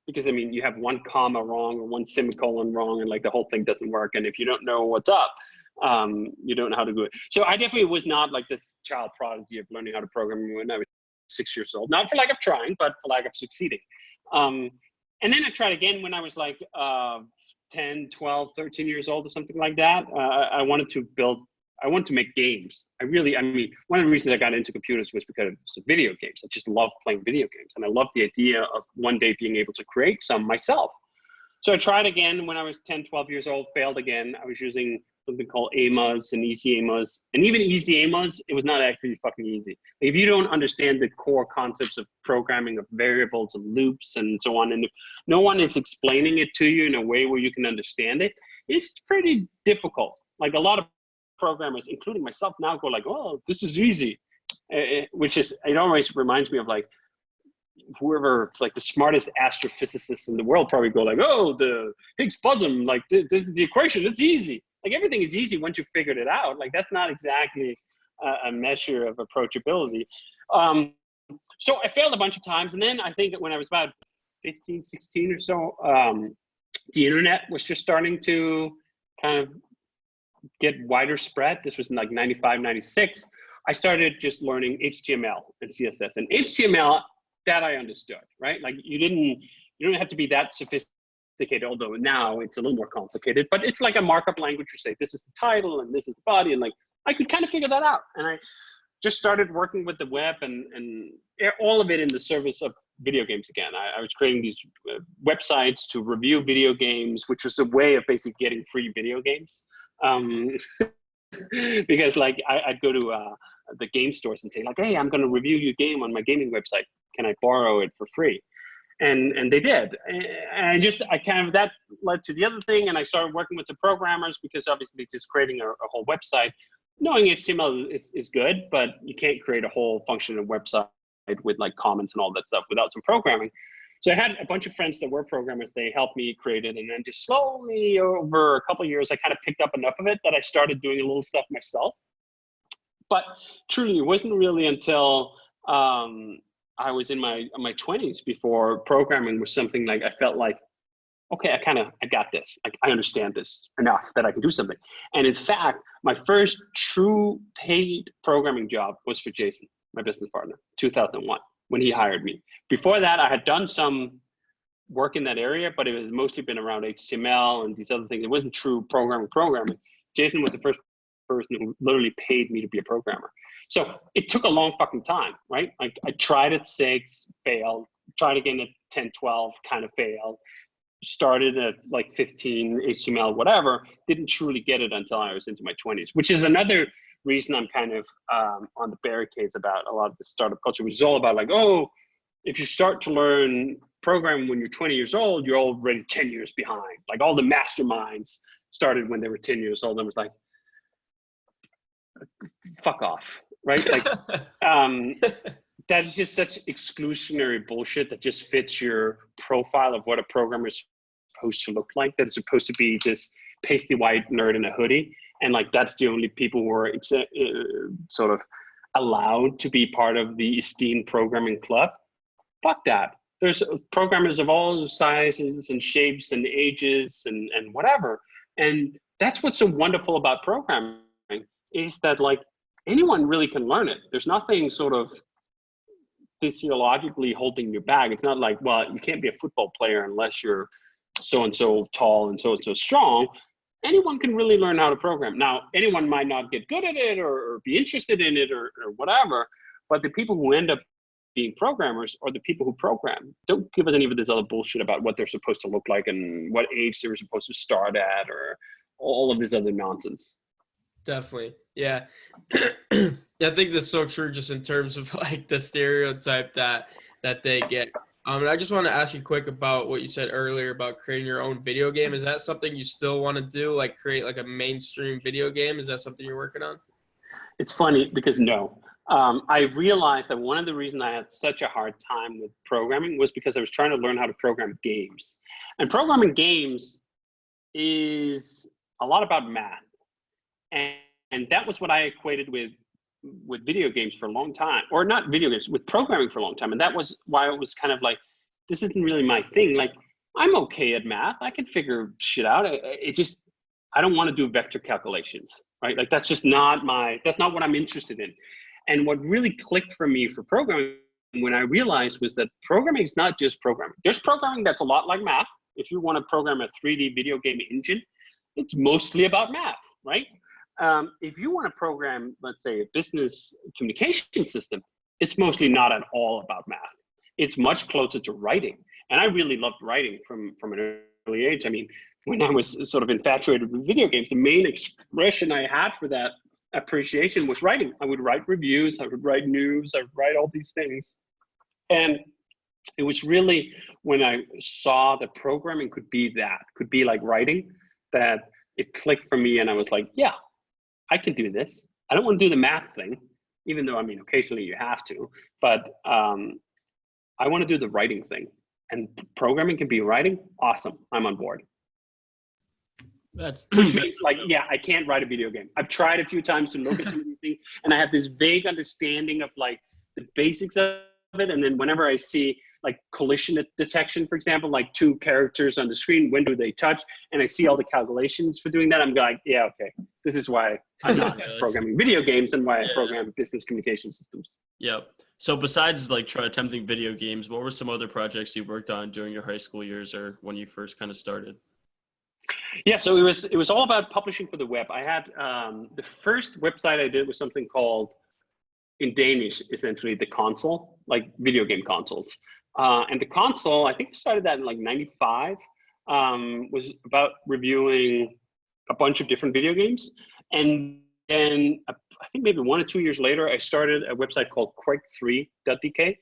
Because I mean, you have one comma wrong or one semicolon wrong, and like the whole thing doesn't work. And if you don't know what's up, you don't know how to do it. So I definitely was not like this child prodigy of learning how to program when I was 6 years old. Not for lack of trying, but for lack of succeeding. And then I tried again when I was like 10, 12, 13 years old or something like that. I wanted to make games. I mean, one of the reasons I got into computers was because of video games. I just love playing video games. And I loved the idea of one day being able to create some myself. So I tried again when I was 10, 12 years old, failed again. I was using something called AMAs and easy AMAs. And even easy AMAs, it was not actually fucking easy. If you don't understand the core concepts of programming, of variables, of loops, and so on, and if no one is explaining it to you in a way where you can understand it, it's pretty difficult. Like a lot of programmers, including myself now, go like, oh, this is easy. It always reminds me of like, whoever, like the smartest astrophysicists in the world probably go like, oh, the Higgs boson, like this is the equation, it's easy. Like everything is easy once you figured it out. Like that's not exactly a measure of approachability. So I failed a bunch of times. And then I think that when I was about 15, 16 or so, the internet was just starting to kind of get wider spread. This was in like 95, 96. I started just learning HTML and CSS. And HTML, that I understood, right? Like you don't have to be that sophisticated, although now it's a little more complicated, but it's like a markup language. You say, this is the title and this is the body. And like, I could kind of figure that out. And I just started working with the web and all of it in the service of video games again. I was creating these websites to review video games, which was a way of basically getting free video games. Because like I'd go to the game stores and say like, hey, I'm going to review your game on my gaming website. Can I borrow it for free? And they did. And that led to the other thing. And I started working with the programmers because obviously just creating a whole website, knowing HTML is good, but you can't create a whole functional website with like comments and all that stuff without some programming. So I had a bunch of friends that were programmers. They helped me create it. And then just slowly over a couple of years, I kind of picked up enough of it that I started doing a little stuff myself. But truly, it wasn't really until I was in my 20s before programming was something like I felt like, okay, I got this. I understand this enough that I can do something. And in fact, my first true paid programming job was for Jason, my business partner, 2001, when he hired me. Before that, I had done some work in that area, but it was mostly been around HTML and these other things. It wasn't true programming. Jason was the first person who literally paid me to be a programmer. So it took a long fucking time, right? Like I tried at 6, failed, tried again at 10, 12, kind of failed, started at like 15, HTML, whatever, didn't truly get it until I was into my 20s, which is another reason I'm kind of on the barricades about a lot of the startup culture, which is all about like, oh, if you start to learn programming when you're 20 years old, you're already 10 years behind. Like all the masterminds started when they were 10 years old. I was like, fuck off, right? Like that is just such exclusionary bullshit that just fits your profile of what a programmer is supposed to look like. That it's supposed to be this pasty white nerd in a hoodie, and like that's the only people who are sort of allowed to be part of the esteemed programming club. Fuck that. There's programmers of all sizes and shapes and ages and whatever, and that's what's so wonderful about programming, is that like anyone really can learn it. There's nothing sort of physiologically holding you back. It's not like, well, you can't be a football player unless you're so-and-so tall and so-and-so strong. anyone can really learn how to program. Now, anyone might not get good at it or be interested in it or whatever, but the people who end up being programmers are the people who program. Don't give us any of this other bullshit about what they're supposed to look like and what age they were supposed to start at or all of this other nonsense. Definitely. Yeah. I think that's so true just in terms of like the stereotype that they get. And I just want to ask you quick about what you said earlier about creating your own video game. Is that something you still want to do, like create like a mainstream video game? Is that something you're working on? It's funny because no. I realized that one of the reasons I had such a hard time with programming was because I was trying to learn how to program games. And programming games is a lot about math. And that was what I equated with video games for a long time, or not video games, with programming for a long time. And that was why it was kind of like, this isn't really my thing. Like, I'm okay at math. I can figure shit out. I don't want to do vector calculations, right? Like, that's just not that's not what I'm interested in. And what really clicked for me for programming when I realized was that programming is not just programming. There's programming that's a lot like math. If you want to program a 3D video game engine, it's mostly about math, right? If you want to program, let's say, a business communication system, it's mostly not at all about math. It's much closer to writing. And I really loved writing from an early age. I mean, when I was sort of infatuated with video games, the main expression I had for that appreciation was writing. I would write reviews, I would write news, I would write all these things. And it was really when I saw that programming could be like writing, that it clicked for me. And I was like, yeah, I can do this. I don't want to do the math thing, even though, I mean, occasionally you have to, but I want to do the writing thing. And programming can be writing. Awesome. I'm on board. Which means, like, yeah, I can't write a video game. I've tried a few times to look at some of these things, and I have this vague understanding of like the basics of it. And then whenever I see like collision detection, for example, like two characters on the screen, when do they touch? And I see all the calculations for doing that. I'm like, yeah, okay, this is why I'm not programming video games and why I program business communication systems. Yeah. So besides like attempting video games, what were some other projects you worked on during your high school years or when you first kind of started? Yeah, so it was all about publishing for the web. I had the first website I did was something called, in Danish, essentially the console, like video game consoles. And the console, I think I started that in like 95, was about reviewing a bunch of different video games. And then I think maybe 1 or 2 years later, I started a website called Quake3.dk,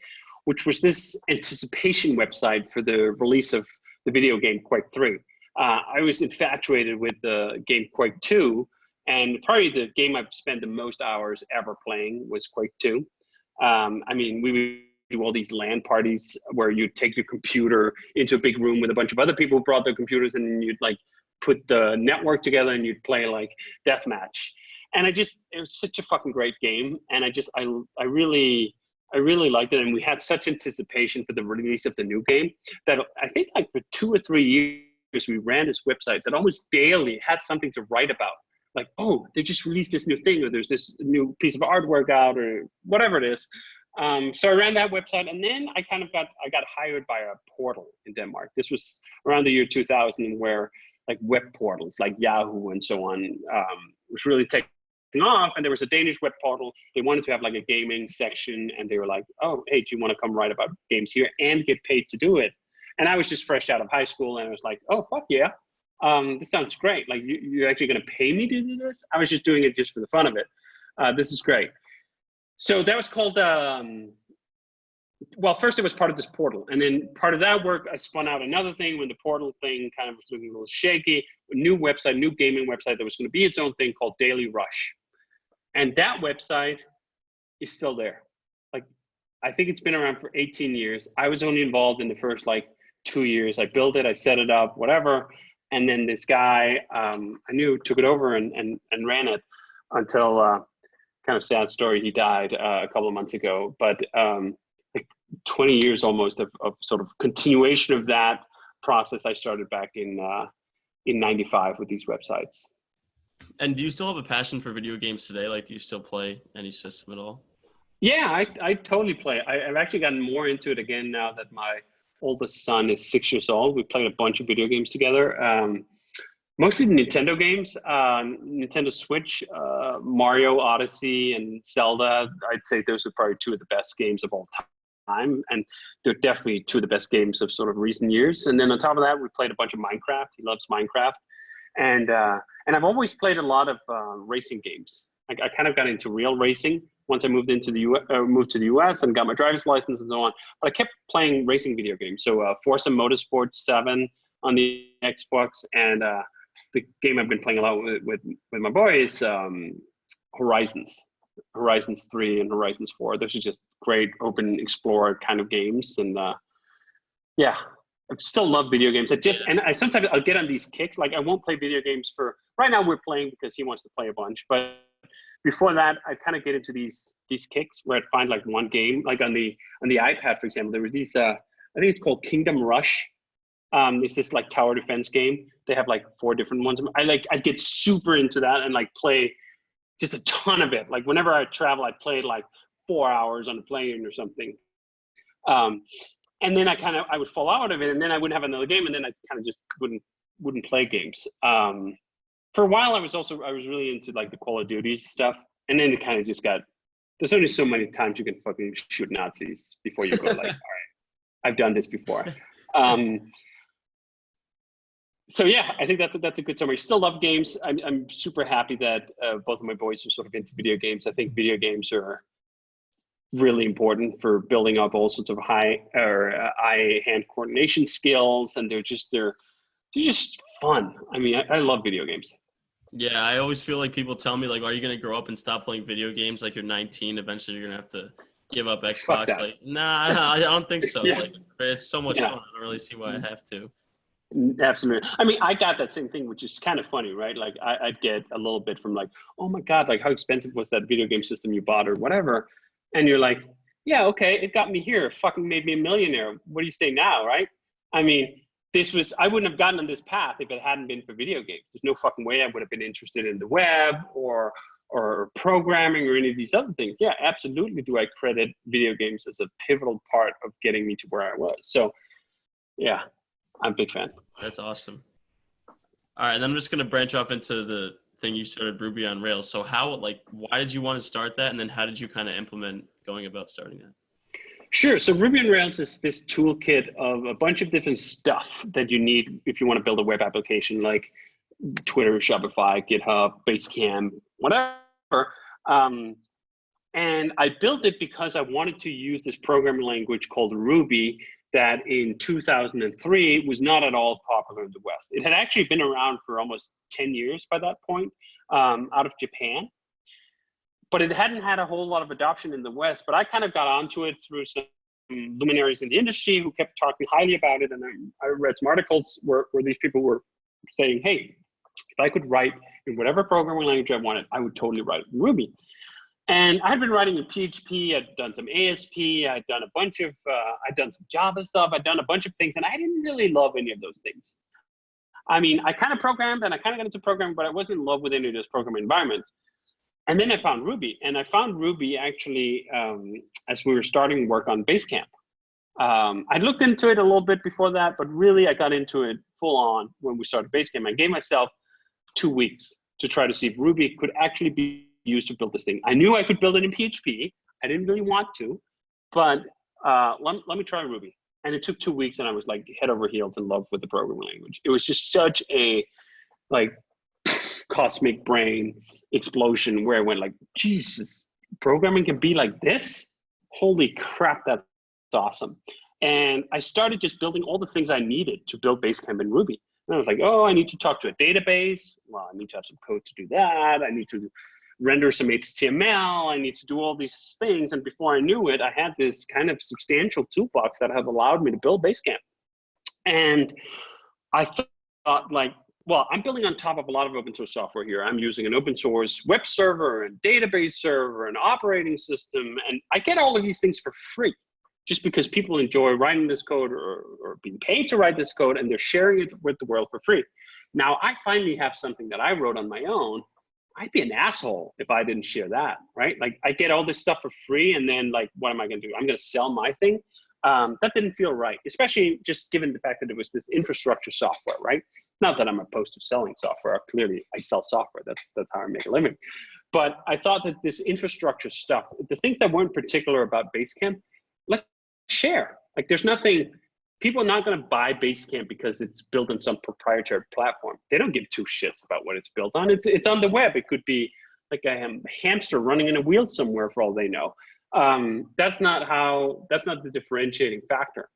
which was this anticipation website for the release of the video game Quake 3. I was infatuated with the game Quake 2, and probably the game I've spent the most hours ever playing was Quake 2. I mean, we would do all these LAN parties where you'd take your computer into a big room with a bunch of other people who brought their computers, and you'd like put the network together and you'd play like deathmatch. And it was such a fucking great game. And I really liked it. And we had such anticipation for the release of the new game that I think like for 2 or 3 years, we ran this website that almost daily had something to write about. Like, oh, they just released this new thing, or there's this new piece of artwork out, or whatever it is. So I ran that website, and then I got hired by a portal in Denmark. This was around the year 2000, where like web portals like Yahoo and so on was really taking off. And there was a Danish web portal. They wanted to have like a gaming section, and they were like, oh, hey, do you want to come write about games here and get paid to do it? And I was just fresh out of high school, and I was like, oh, fuck yeah. This sounds great. Like, you're actually going to pay me to do this? I was just doing it just for the fun of it. This is great. So that was called, well, first it was part of this portal. And then part of that work, I spun out another thing when the portal thing kind of was looking a little shaky. A new website, new gaming website that was going to be its own thing called Daily Rush. And that website is still there. Like, I think it's been around for 18 years. I was only involved in the first like 2 years. I built it, I set it up, whatever. And then this guy I knew took it over and ran it until, kind of sad story, he died a couple of months ago. But like 20 years almost of sort of continuation of that process I started back in 95 with these websites. And do you still have a passion for video games today? Like, do you still play any system at all? Yeah, I totally play. I've actually gotten more into it again now that my oldest son is 6 years old. We played a bunch of video games together. Mostly Nintendo games, Nintendo Switch, Mario Odyssey, and Zelda. I'd say those are probably two of the best games of all time, and they're definitely two of the best games of sort of recent years. And then on top of that, we played a bunch of Minecraft. He loves Minecraft, and I've always played a lot of racing games. I kind of got into real racing once I moved into moved to the US and got my driver's license and so on. But I kept playing racing video games. So Forza Motorsport 7 on the Xbox, and the game I've been playing a lot with my boy is Horizons 3 and Horizons 4. Those are just great open explorer kind of games. And yeah, I still love video games. I sometimes I'll get on these kicks. Like I won't play video games right now we're playing because he wants to play a bunch. But before that, I kind of get into these kicks where I'd find like one game, like on the iPad, for example, there were these, I think it's called Kingdom Rush. It's this like tower defense game. They have like 4 different ones. I get super into that and like play just a ton of it. Like whenever I travel, I played like 4 hours on a plane or something. And then I would fall out of it, and then I wouldn't have another game, and then I kind of just wouldn't play games. For a while, I was really into like the Call of Duty stuff, and then it kind of just got. There's only so many times you can fucking shoot Nazis before you go like, all right, I've done this before. So yeah, I think that's a good summary. Still love games. I'm super happy that both of my boys are sort of into video games. I think video games are really important for building up all sorts of eye-hand coordination skills, and they're just fun. I mean, I love video games. Yeah, I always feel like people tell me like, "Are you gonna grow up and stop playing video games? Like you're 19, eventually you're gonna have to give up Xbox." Like, nah, I don't think so. Yeah. Like it's so much fun. I don't really see why I have to. Absolutely. I mean, I got that same thing, which is kind of funny, right? Like I'd get a little bit from like, oh my God, like how expensive was that video game system you bought or whatever? And you're like, yeah, okay, it got me here. It fucking made me a millionaire. What do you say now, right? I mean, I wouldn't have gotten on this path if it hadn't been for video games. There's no fucking way I would have been interested in the web or programming or any of these other things. Yeah, absolutely do I credit video games as a pivotal part of getting me to where I was. So yeah, I'm a big fan. That's awesome. All right, and then I'm just going to branch off into the thing you started, Ruby on Rails. So why did you want to start that? And then how did you kind of implement going about starting that? Sure. So Ruby on Rails is this toolkit of a bunch of different stuff that you need if you want to build a web application like Twitter, Shopify, GitHub, Basecamp, whatever. And I built it because I wanted to use this programming language called Ruby that in 2003 was not at all popular in the West. It had actually been around for almost 10 years by that point, out of Japan. But it hadn't had a whole lot of adoption in the West, but I kind of got onto it through some luminaries in the industry who kept talking highly about it. And I read some articles where these people were saying, hey, if I could write in whatever programming language I wanted, I would totally write it in Ruby. And I'd been writing in PHP, I'd done some ASP, I'd done some Java stuff, I'd done a bunch of things, and I didn't really love any of those things. I mean, I kind of programmed and I kind of got into programming, but I wasn't in love with any of those programming environments. And then I found Ruby, and I found Ruby actually as we were starting work on Basecamp. I looked into it a little bit before that, but really I got into it full on when we started Basecamp. I gave myself 2 weeks to try to see if Ruby could actually be used to build this thing. I knew I could build it in PHP. I didn't really want to, but let me try Ruby. And it took 2 weeks, and I was like head over heels in love with the programming language. It was just such a like cosmic brain explosion where I went like, Jesus, programming can be like this? Holy crap, that's awesome. And I started just building all the things I needed to build Basecamp in Ruby. And I was like, oh, I need to talk to a database. Well, I need to have some code to do that. I need to render some HTML. I need to do all these things. And before I knew it, I had this kind of substantial toolbox that have allowed me to build Basecamp. And I thought like, well, I'm building on top of a lot of open source software here. I'm using an open source web server and database server and operating system. And I get all of these things for free just because people enjoy writing this code or being paid to write this code, and they're sharing it with the world for free. Now, I finally have something that I wrote on my own. I'd be an asshole if I didn't share that, right? Like I get all this stuff for free, and then like, what am I gonna do? I'm gonna sell my thing. that didn't feel right, especially just given the fact that it was this infrastructure software, right? Not that I'm opposed to selling software. Clearly, I sell software. That's how I make a living. But I thought that this infrastructure stuff, the things that weren't particular about Basecamp, let's share. Like, there's nothing. People are not going to buy Basecamp because it's built on some proprietary platform. They don't give two shits about what it's built on. It's on the web. It could be like a hamster running in a wheel somewhere for all they know. That's not the differentiating factor.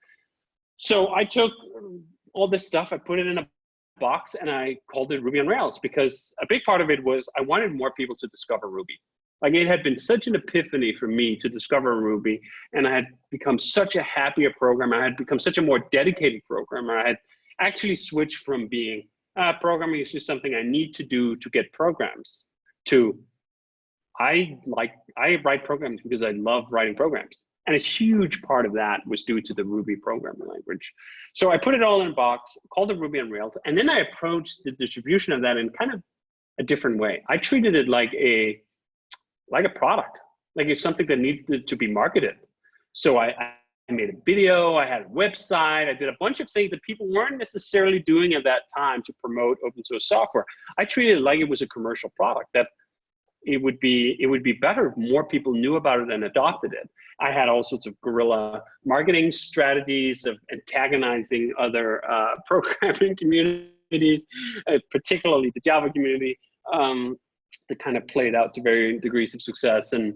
So I took all this stuff, I put it in a box, and I called it Ruby on Rails, because a big part of it was I wanted more people to discover Ruby. Like, it had been such an epiphany for me to discover Ruby, and I had become such a happier programmer. I had become such a more dedicated programmer. I had actually switched from being programming is just something I need to do to get programs to I write programs because I love writing programs. And a huge part of that was due to the Ruby programming language. So I put it all in a box, called it Ruby on Rails, and then I approached the distribution of that in kind of a different way. I treated it like a product, like it's something that needed to be marketed. So I made a video, I had a website, I did a bunch of things that people weren't necessarily doing at that time to promote open source software. I treated it like it was a commercial product, that it would be better if more people knew about it and adopted it. I had all sorts of guerrilla marketing strategies of antagonizing other programming communities, particularly the Java community, that kind of played out to varying degrees of success. And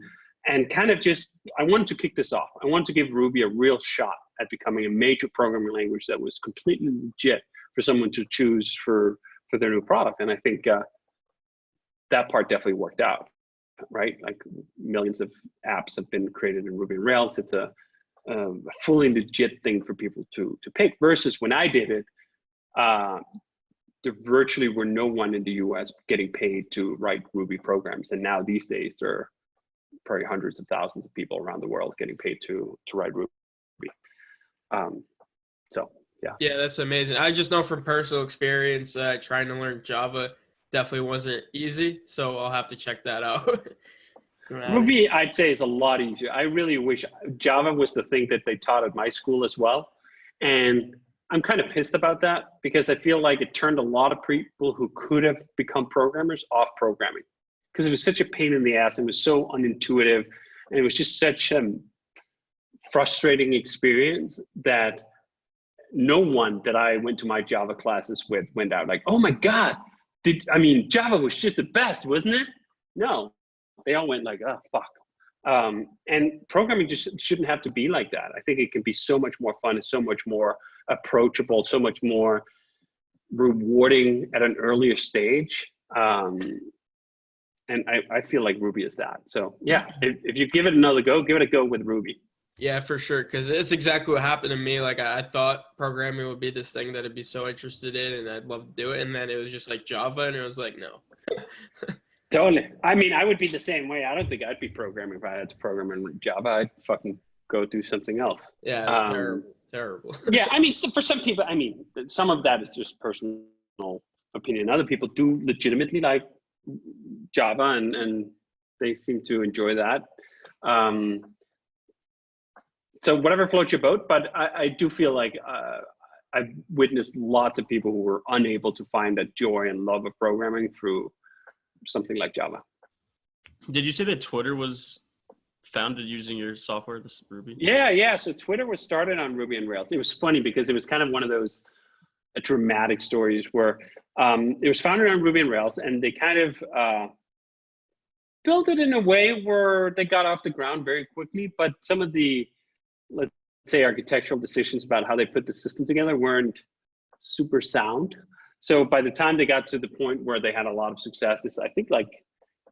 kind of just, I wanted to kick this off. I wanted to give Ruby a real shot at becoming a major programming language that was completely legit for someone to choose for their new product. And I think that part definitely worked out, right? Like, millions of apps have been created in Ruby on Rails. It's a fully legit thing for people to pick, versus when I did it, there virtually were no one in the US getting paid to write Ruby programs. And now these days, there are probably hundreds of thousands of people around the world getting paid to write Ruby. So, yeah. Yeah, that's amazing. I just know from personal experience, trying to learn Java definitely wasn't easy. So I'll have to check that out. Ruby, I'd say, is a lot easier. I really wish Java was the thing that they taught at my school as well. And I'm kind of pissed about that, because I feel like it turned a lot of people who could have become programmers off programming, because it was such a pain in the ass. It was so unintuitive, and it was just such a frustrating experience that no one that I went to my Java classes with went out like, oh my God, Java was just the best, wasn't it? No, they all went like, oh, fuck. And programming just shouldn't have to be like that. I think it can be so much more fun and so much more approachable, so much more rewarding at an earlier stage. And I feel like Ruby is that. So yeah, if you give it another go, give it a go with Ruby. Yeah, for sure. Because it's exactly what happened to me. Like, I thought programming would be this thing that I'd be so interested in and I'd love to do it. And then it was just like Java, and it was like, no. Totally. I would be the same way. I don't think I'd be programming if I had to program in Java. I'd fucking go do something else. Yeah, it's terrible. Yeah, so for some people, some of that is just personal opinion. Other people do legitimately like Java, and they seem to enjoy that. So whatever floats your boat, but I do feel like I've witnessed lots of people who were unable to find that joy and love of programming through something like Java. Did you say that Twitter was founded using your software, this Ruby? Yeah. So Twitter was started on Ruby on Rails. It was funny because it was kind of one of those dramatic stories where it was founded on Ruby on Rails, and they kind of built it in a way where they got off the ground very quickly, but some of the, let's say, architectural decisions about how they put the system together weren't super sound. So by the time they got to the point where they had a lot of success, I think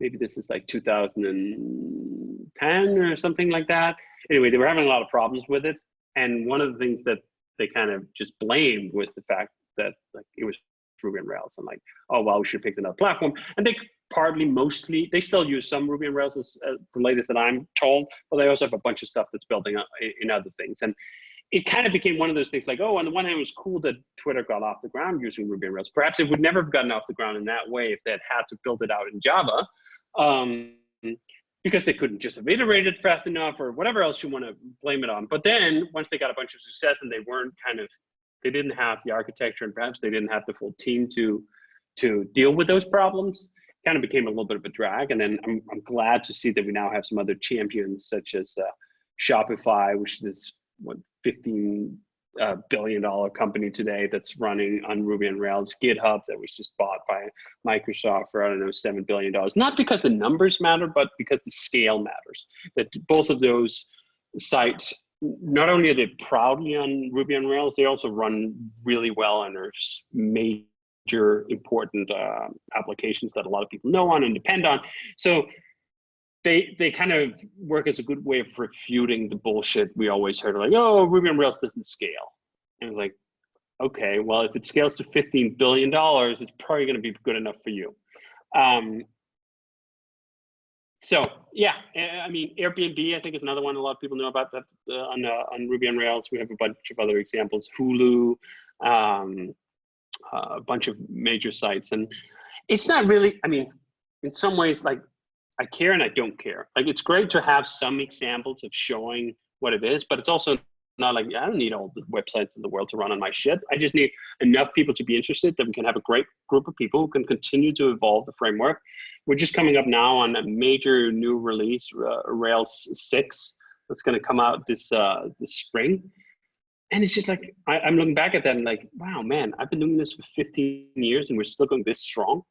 maybe this is like 2010 or something like that. Anyway, they were having a lot of problems with it. And one of the things that they kind of just blamed was the fact that it was Ruby on Rails, and oh, well, we should have picked another platform. And they mostly, they still use some Ruby on Rails as the latest that I'm told, but they also have a bunch of stuff that's building up in other things. And it kind of became one of those things like, oh, on the one hand, it was cool that Twitter got off the ground using Ruby on Rails. Perhaps it would never have gotten off the ground in that way if they had to build it out in Java. because they couldn't just have iterated fast enough or whatever else you want to blame it on. But then once they got a bunch of success and they didn't have the architecture and perhaps they didn't have the full team to deal with those problems, kind of became a little bit of a drag. And then I'm glad to see that we now have some other champions such as Shopify, which is this $15 billion company today that's running on Ruby on Rails. GitHub that was just bought by Microsoft for, I don't know, $7 billion. Not because the numbers matter, but because the scale matters. That both of those sites, not only are they proudly on Ruby on Rails, they also run really well and are major important applications that a lot of people know on and depend on. So they kind of work as a good way of refuting the bullshit we always heard, like, oh, Ruby on Rails doesn't scale. And it's like, okay, well, if it scales to $15 billion, it's probably going to be good enough for you. So yeah, I mean, Airbnb, I think, is another one a lot of people know about that on Ruby on Rails. We have a bunch of other examples, Hulu, a bunch of major sites. And it's not really, I mean, in some ways, like, I care and I don't care. Like, it's great to have some examples of showing what it is, but it's also not like, I don't need all the websites in the world to run on my shit. I just need enough people to be interested that we can have a great group of people who can continue to evolve the framework. We're just coming up now on a major new release, Rails 6, that's going to come out this spring. And it's just like, I'm looking back at that and like, wow, man, I've been doing this for 15 years and we're still going this strong.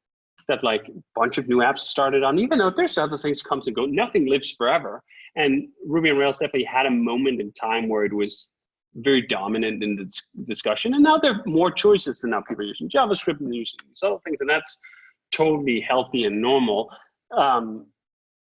That like a bunch of new apps started on, even though there's other things comes and go, nothing lives forever. And Ruby on Rails definitely had a moment in time where it was very dominant in the discussion. And now there are more choices, and now people are using JavaScript and using these other things, and that's totally healthy and normal.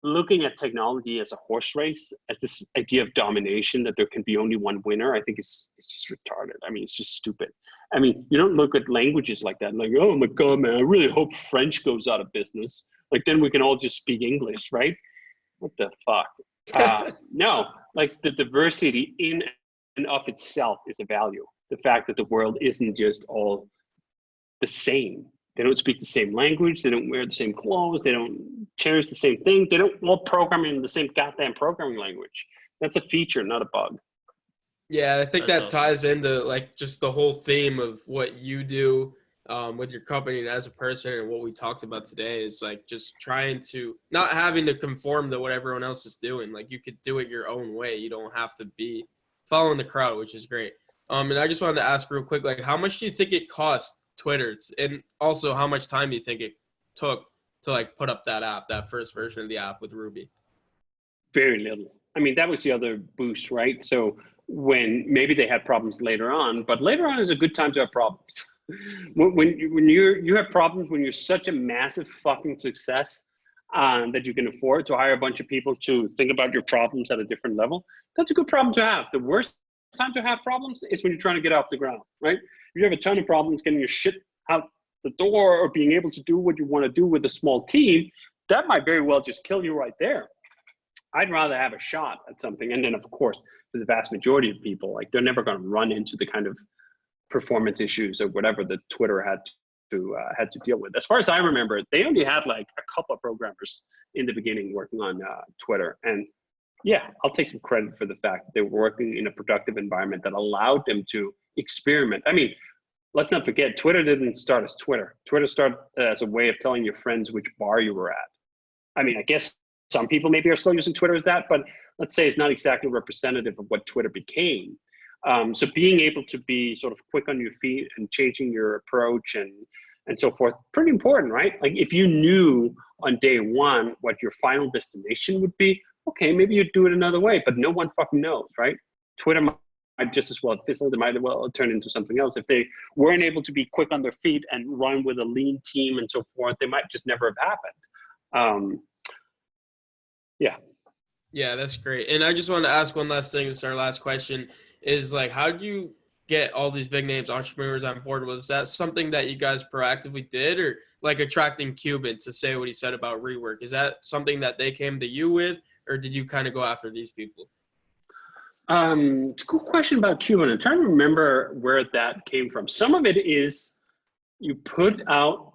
Looking at technology as a horse race, as this idea of domination, that there can be only one winner, I think it's just retarded. I mean, it's just stupid. I mean, you don't look at languages like that, like, oh my God, man, I really hope French goes out of business. Like, then we can all just speak English, right? What the fuck? No, like the diversity in and of itself is a value. The fact that the world isn't just all the same. They don't speak the same language. They don't wear the same clothes. They don't cherish the same thing. They don't all program in the same goddamn programming language. That's a feature, not a bug. Yeah, I think That's that awesome. ties into like just the whole theme of what you do with your company and as a person, and what we talked about today is like just trying to not having to conform to what everyone else is doing. Like, you could do it your own way. You don't have to be following the crowd, which is great. And I just wanted to ask real quick, like, how much do you think it cost Twitter, and also how much time do you think it took to like put up that app, that first version of the app with Ruby? Very little. I mean, that was the other boost, right? So when maybe they had problems later on, but later on is a good time to have problems. When you have problems, when you're such a massive fucking success that you can afford to hire a bunch of people to think about your problems at a different level, that's a good problem to have. The worst time to have problems is when you're trying to get off the ground, right? If you have a ton of problems getting your shit out the door or being able to do what you want to do with a small team, that might very well just kill you right there. I'd rather have a shot at something. And then, of course, for the vast majority of people, like, they're never going to run into the kind of performance issues or whatever that Twitter had to deal with. As far as I remember, they only had like a couple of programmers in the beginning working on Twitter. And yeah, I'll take some credit for the fact that they were working in a productive environment that allowed them to experiment. I mean, let's not forget, Twitter didn't start as Twitter. Twitter started as a way of telling your friends which bar you were at. I mean, I guess some people maybe are still using Twitter as that, but let's say it's not exactly representative of what Twitter became. So being able to be sort of quick on your feet and changing your approach and so forth, pretty important, right? Like, if you knew on day one what your final destination would be, okay, maybe you'd do it another way, but no one fucking knows, right? Twitter might just as well fizzle, they might as well turn into something else. If they weren't able to be quick on their feet and run with a lean team and so forth, they might just never have happened. Yeah, that's great. And I just wanted to ask one last thing. It's our last question is like, how do you get all these big names entrepreneurs on board? Was that something that you guys proactively did, or like attracting Cuban to say what he said about rework? Is that something that they came to you with, or did you kind of go after these people? It's a good question about Cuban. I'm trying to remember where that came from. Some of it is you put out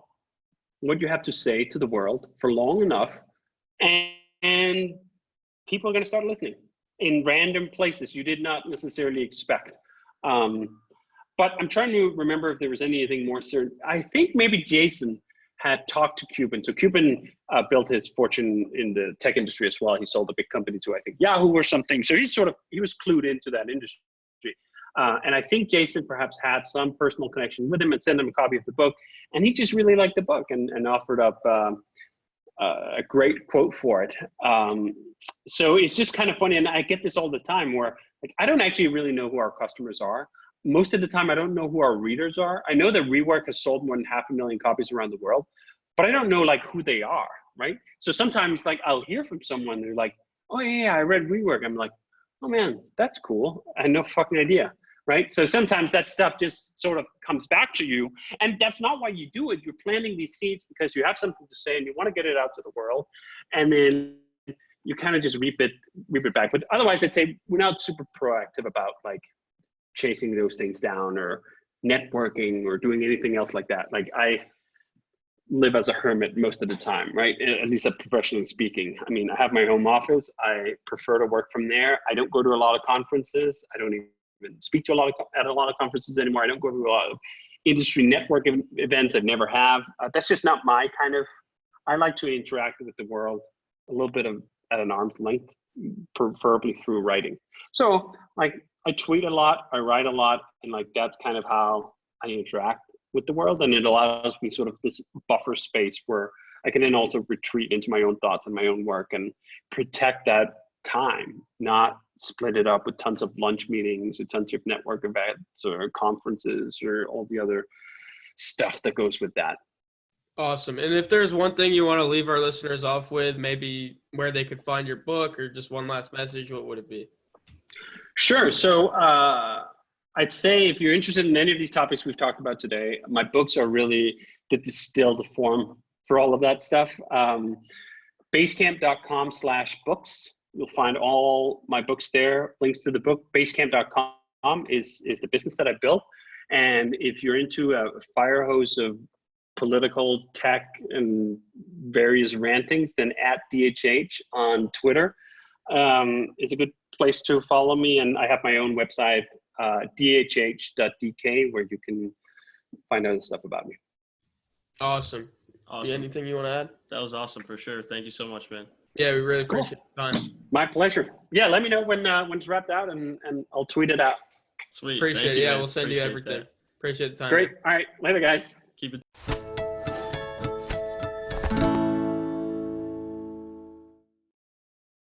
what you have to say to the world for long enough, and people are going to start listening in random places you did not necessarily expect. But I'm trying to remember if there was anything more certain. I think maybe Jason had talked to Cuban. So Cuban built his fortune in the tech industry as well. He sold a big company to, I think, Yahoo or something. So he was clued into that industry. And I think Jason perhaps had some personal connection with him and sent him a copy of the book. And he just really liked the book and offered up a great quote for it. So it's just kind of funny. And I get this all the time where like, I don't actually really know who our customers are. Most of the time, I don't know who our readers are. I know that Rework has sold more than 500,000 copies around the world, but I don't know like who they are, right? So sometimes like I'll hear from someone, they're like, oh yeah, I read Rework. I'm like, oh man, that's cool. I had no fucking idea, right? So sometimes that stuff just sort of comes back to you, and that's not why you do it. You're planting these seeds because you have something to say and you want to get it out to the world, and then you kind of just reap it back. But otherwise, I'd say we're not super proactive about like chasing those things down or networking or doing anything else like that. Like I live as a hermit most of the time, right? At least professionally speaking. I mean, I have my home office. I prefer to work from there. I don't go to a lot of conferences. I don't even speak to at a lot of conferences anymore. I don't go to a lot of industry network events. I never have. That's just not my kind of, I like to interact with the world a little bit at an arm's length, preferably through writing. So like, I tweet a lot, I write a lot, and like that's kind of how I interact with the world. And it allows me sort of this buffer space where I can then also retreat into my own thoughts and my own work and protect that time, not split it up with tons of lunch meetings or tons of network events or conferences or all the other stuff that goes with that. Awesome. And if there's one thing you want to leave our listeners off with, maybe where they could find your book or just one last message, what would it be? Sure. So I'd say if you're interested in any of these topics we've talked about today, my books are really the distilled form for all of that stuff. Basecamp.com/books. You'll find all my books there. Links to the book. Basecamp.com is the business that I built. And if you're into a fire hose of political tech and various rantings, then @DHH on Twitter is a good place to follow me. And I have my own website, dhh.dk, where you can find out stuff about me. Awesome. Awesome. Anything you want to add? That was awesome for sure. Thank you so much, man. Yeah, we really appreciate the time. My pleasure. Yeah, let me know when it's wrapped out and I'll tweet it out. Sweet. Appreciate Thank it. you, Yeah, man. we'll send you Appreciate everything. that. Appreciate the time. Great. All right. Later, guys. Keep it.